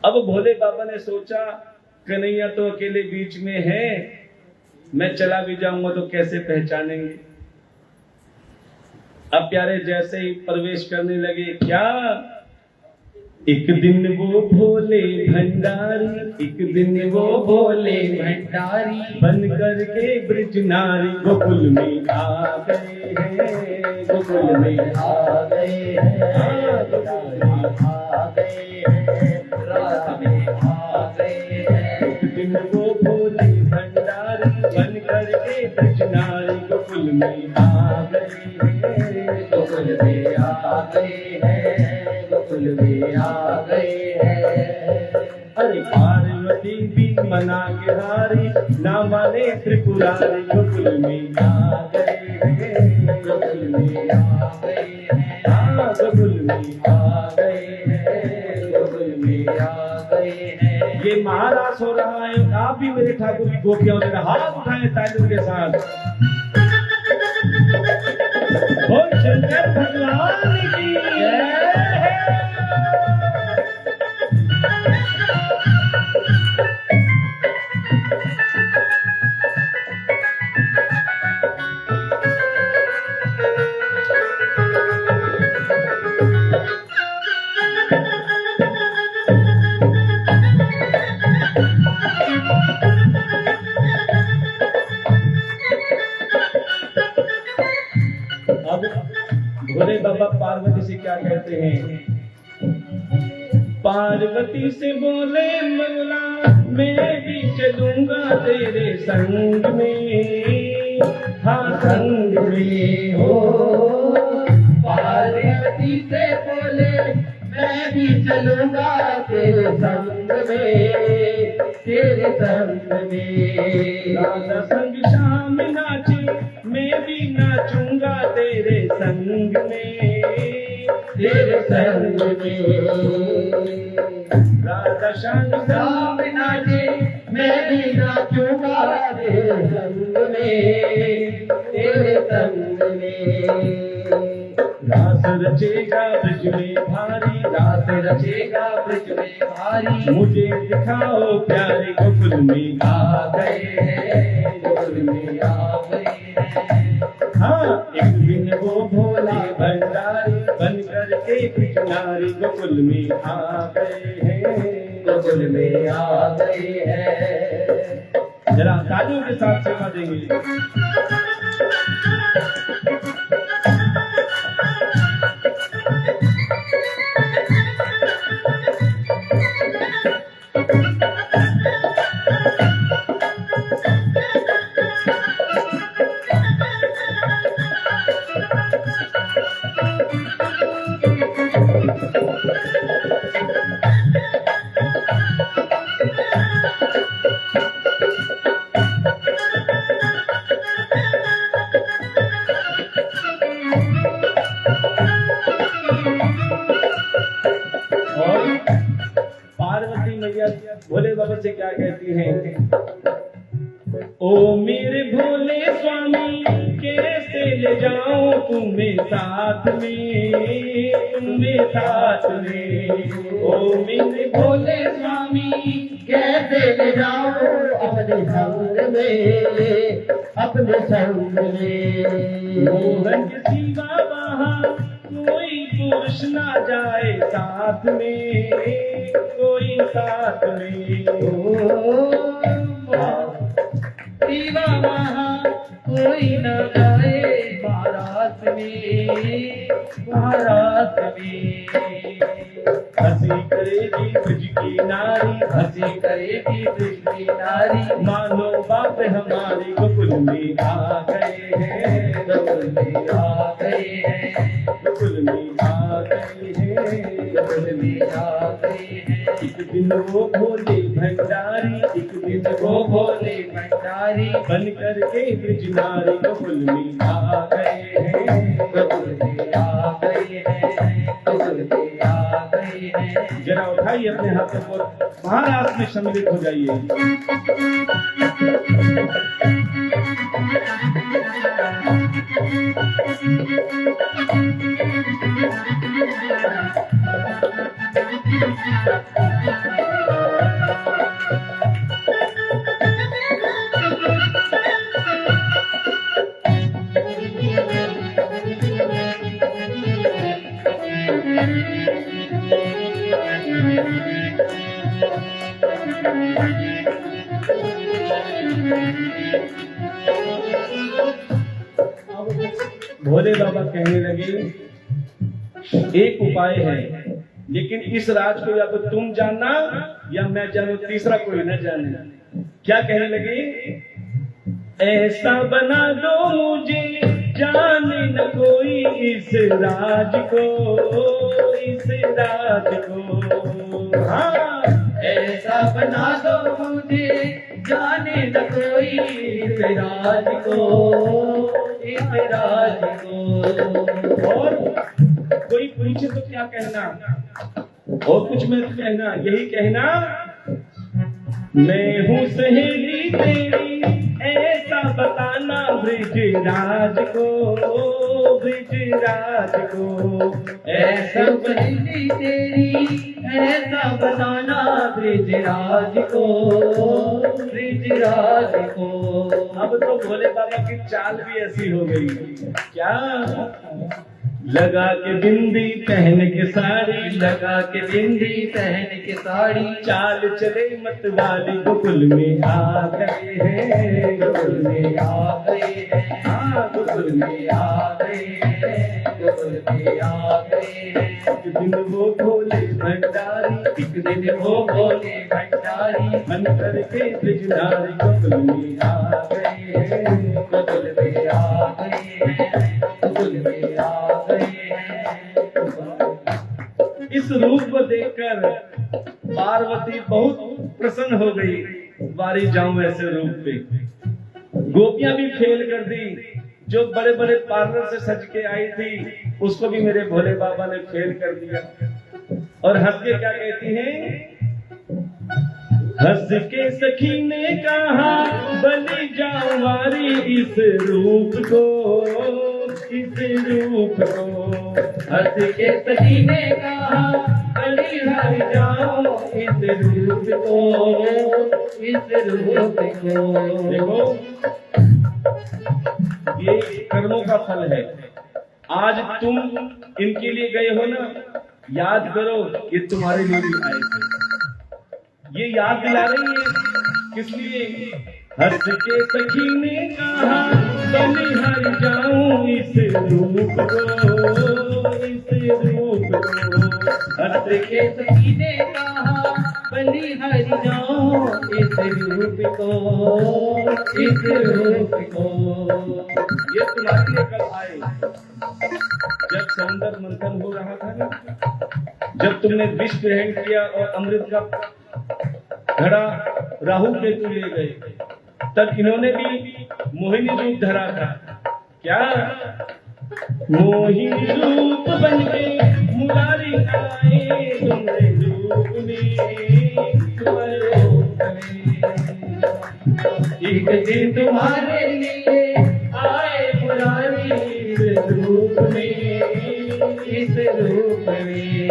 अब भोले बाबा ने सोचा कन्हैया तो अकेले बीच में है, मैं चला भी जाऊंगा तो कैसे पहचानेंगे। अब प्यारे जैसे ही प्रवेश करने लगे, क्या एक दिन वो भोले भंडारी, एक दिन वो भोले भंडारी बन करके ब्रज नारी गोकुल में आ गए हैं, गोकुल में आ गए हैं, आ गए हैं, रात में आ गए हैं। एक दिन वो भोले भंडारी बन करके ब्रज नारी गोकुल में आ गए हैं, गोकुल में आ गए हैं, गोकुल में आ गए हैं। अरे पार्वती भी मना के हारी, ना माने त्रिपुरारी गोकुल में आ गए हैं, गोकुल में आ गए हैं, हाँ गोकुल में आ गए हैं, गोकुल में आ गए हैं। ये महाराज हो रहा है। आप भी मेरे ठाकुर की गोपियां हो, हाथ उठाए तालियों के साथ। बोल शंकर भगवान की जय। अब भोले बाबा पार्वती से क्या कहते हैं, पार्वती से बोले मंगला मैं भी चलूंगा तेरे संग में, हाँ संग में हो पार्वती से बोले मैं भी चलूंगा तेरे संग में, तेरे संग में। राधा संग शाम नाचे मैं भी नाचूंगा तेरे संग में, तेरे संग में। राधा संग शाम नाचे मैं भी नाचूंगा तेरे संग में, तेरे संग में। रास रचेगा ब्रज में भारी, रात रचेगा ब्रज में भारी, मुझे दिखाओ प्यारे गोकुल में आ गए हैं, गोकुल में आ गए हैं। हाँ एक दिन वो भोला भंडारी बन करके कृष्णारी गोकुल में आ गए हैं, गोकुल में आ गए हैं। जरा तालियों के साथ सेवा देंगे। भोले बाबा से क्या कहती हैं? ओ मेरे भोले स्वामी कैसे ले जाऊं तुम्हें साथ में, ओ मेरे भोले स्वामी कैसे ले जाओ अपने संग में मोहन के सिवा वहाँ कोई पुरुष ना जाए साथ में, कोई साथ में। शिवा वहाँ कोई न जाए बारात में हंसी करेगी ब्रज की नारी, हंसी करेगी ब्रज की नारी, मानो बाप हमारी गोकुल में आ गए हैं, गोकुल में आ गए हैं, गोकुल में आ गए हैं, गोकुल में आ गए हैं। एक दिन वो भोले भंडारी, एक दिन वो भोले भंडारी बन करके ब्रज नारी गोकुल में आ गए हैं, गोकुल में आ गए हैं, गोकुल में आ गए हैं। जरा उठाइए अपने हाथों को, महाराज में सम्मिलित हो जाइए। भोले बाबा कहने लगे एक उपाय है, लेकिन इस राज को या तो तुम जानना या मैं जानू, तीसरा कोई न जाने। क्या कहने लगे? ऐसा बना दो मुझे जाने न कोई इस राज को, इस राज को। हाँ, ऐसा बना दो मुझे जाने न कोई इस राज को, इस राज को। और कोई पूछे तो क्या कहना, और कुछ मत कहना, यही कहना मैं हूँ सहेली तेरी, ऐसा बताना ब्रिजराज को, ब्रिजराज को। ऐसा सहेली तेरी, ऐसा बताना ब्रिजराज को, ब्रिजराज को। अब तो भोले बाबा की चाल भी ऐसी हो गई। क्या? लगा के बिंदी पहन के साड़ी, लगा के बिंदी पहन के साड़ी, चाल चले मत वाली गोकुल में आ गए हैं, गोकुल में आ गए हैं, हाँ गोकुल में आ गए हैं, गोकुल में आ गए हैं। एक दिन वो भोले भंडारी, एक दिन वो भोले भंडारी मन करके ब्रिजनारी गोकुल में आ गए हैं, गोकुल में आ गए हैं, गोकुल में आ गए हैं। इस रूप को देखकर पार्वती बहुत प्रसन्न हो गई। बारी जाऊं ऐसे रूप पे। गोपियां भी फेल कर दी, जो बड़े बड़े पार्लर से सज के आई थी उसको भी मेरे भोले बाबा ने फेल कर दिया। और हंस के क्या कहती हैं? हंस के सखी ने कहा बलि जाओ मारी इस रूप को, इस रूप को। हंस के सखी ने कहा बलि हर जाओ इस रूप को, इस रूप को। देखो ये कर्मों का फल है। आज तुम इनके लिए गए हो ना, याद करो ये तुम्हारे लिए भी आए थे। ये याद दिला रही है किस लिए? हंस के सखी ने कहा बलिहार जाऊं इस रूप को, इस रूप को। हंस के सखी ने कहा बलिहार जाऊं इस रूप को, इस रूप को। ये तुम्हारे लिए कल आए जब सौंदर्य मंथन हो रहा था ना, जब तुमने विष ग्रहण किया और अमृत का घड़ा राहु केतु ले गए, तब इन्होंने भी मोहिनी रूप धरा था। क्या? मोहिनी रूप बन के मुरारी आए तुम्हारे रूप में, तुम्हारे एक दिन तुम्हारे लिए आए मुरारी इस रूप में, इस रूप में।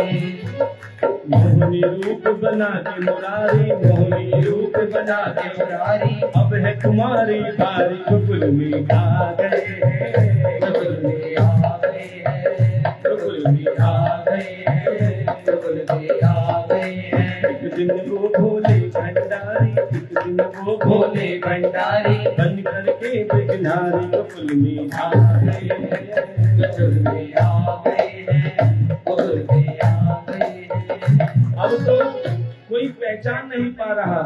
मोहनी रूप बना के मुरारी, मोहनी रूप बना के मुरारी, अब है तुम्हारी बारी, गोकुल में आ गए हैं, गोकुल में आ गए हैं, गोकुल में आ गए हैं, गोकुल में आ गए हैं। एक दिन वो भोले भंडारी, एक दिन वो भोले भंडारी बन करके बिगनारी, गोकुल में आ गए हैं, गोकुल में आ गए हैं, गोकुल में आ गए हैं। अब तो कोई पहचान नहीं पा रहा।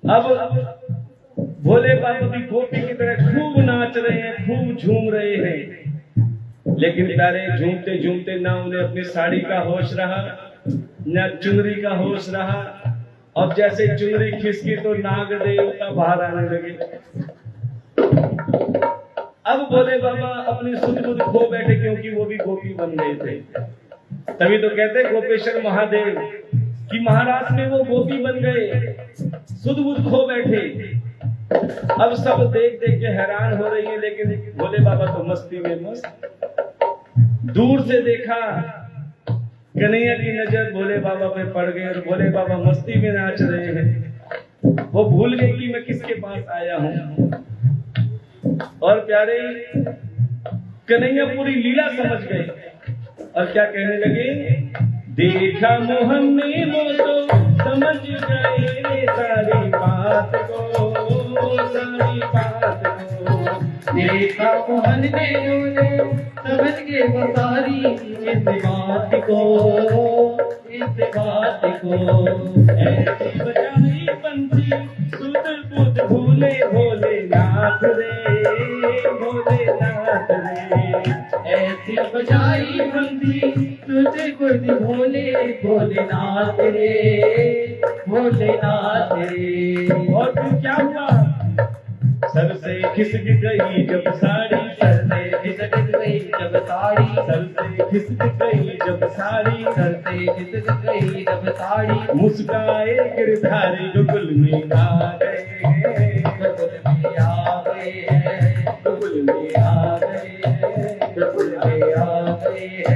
अब भोले बाबा भी गोपी की तरह खूब नाच रहे हैं, खूब झूम रहे हैं, लेकिन प्यारे झूमते झूमते ना उन्हें अपनी साड़ी का होश रहा, न चुनरी का होश रहा। अब जैसे चुनरी खिसकी तो नाग देवता बाहर आने लगे। अब भोले बाबा अपनी सुध बुध खो बैठे, क्योंकि वो भी गोपी बन गए थे। तभी तो कहते हैं गोपेश्वर महादेव कि महाराज में वो गोपी बन गए, सुध बुध खो बैठे। अब सब देख देख के हैरान हो रही है, लेकिन भोले बाबा तो मस्ती में मस्त। दूर से देखा, कन्हैया की नजर भोले बाबा पे पड़ गई और भोले बाबा मस्ती में नाच रहे हैं। वो भूल गए कि मैं किसके पास आया हूं। और प्यारे कन्हैया पूरी लीला समझ गए और क्या कहने लगे, देखा मोहन ने वो तो समझ गए सारी बात को, सारी बात को। देखा मोहन ने उन्हें समझ के वो सारी इस बात को, इस बात को। ऐसी बजाई बंसी सुध बुध भूले भोलेनाथ रे, भोलेनाथ रे। ऐसी बजाई बंदी तुझे खुद भोले भोलेनाथ रे, भोलेनाथ रे। और फिर क्या हुआ, सर से खिसक गई जब साड़ी, सर से खिसक गई जब साड़ी, सर से खिसक गई जब साड़ी, सर से खिसक गई जब साड़ी। मुस्काए गिरधारी गोकुल में आ गए हैं, गोकुल में आ गए हैं, गोकुल में आ गए हैं, गोकुल में आ गए हैं।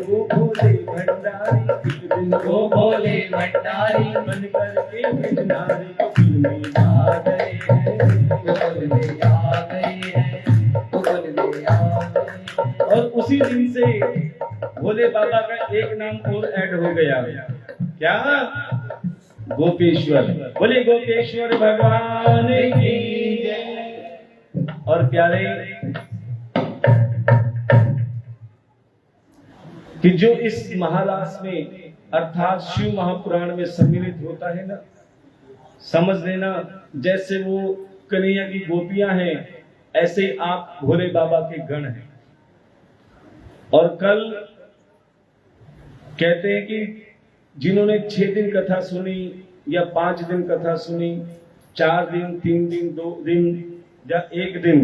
वो भोले भंडारी, एक दिन वो भोले भंडारी बन करके बिगनारी, गोकुल में आ गए हैं, गोकुल में आ गए हैं, गोकुल में आ गए हैं। और उसी दिन से भोले बाबा का एक नाम और ऐड हो गया, क्या, गोपेश्वर। बोले गोपेश्वर भगवान की जय। और प्यारे कि जो इस महारास में अर्थात शिव महापुराण में सम्मिलित होता है ना, समझ लेना जैसे वो कन्हैया की गोपियां हैं, ऐसे ही आप भोले बाबा के गण हैं। और कल कहते हैं कि जिन्होंने 6 दिन कथा सुनी या 5 दिन कथा सुनी, 4 दिन, 3 दिन, 2 दिन या 1 दिन,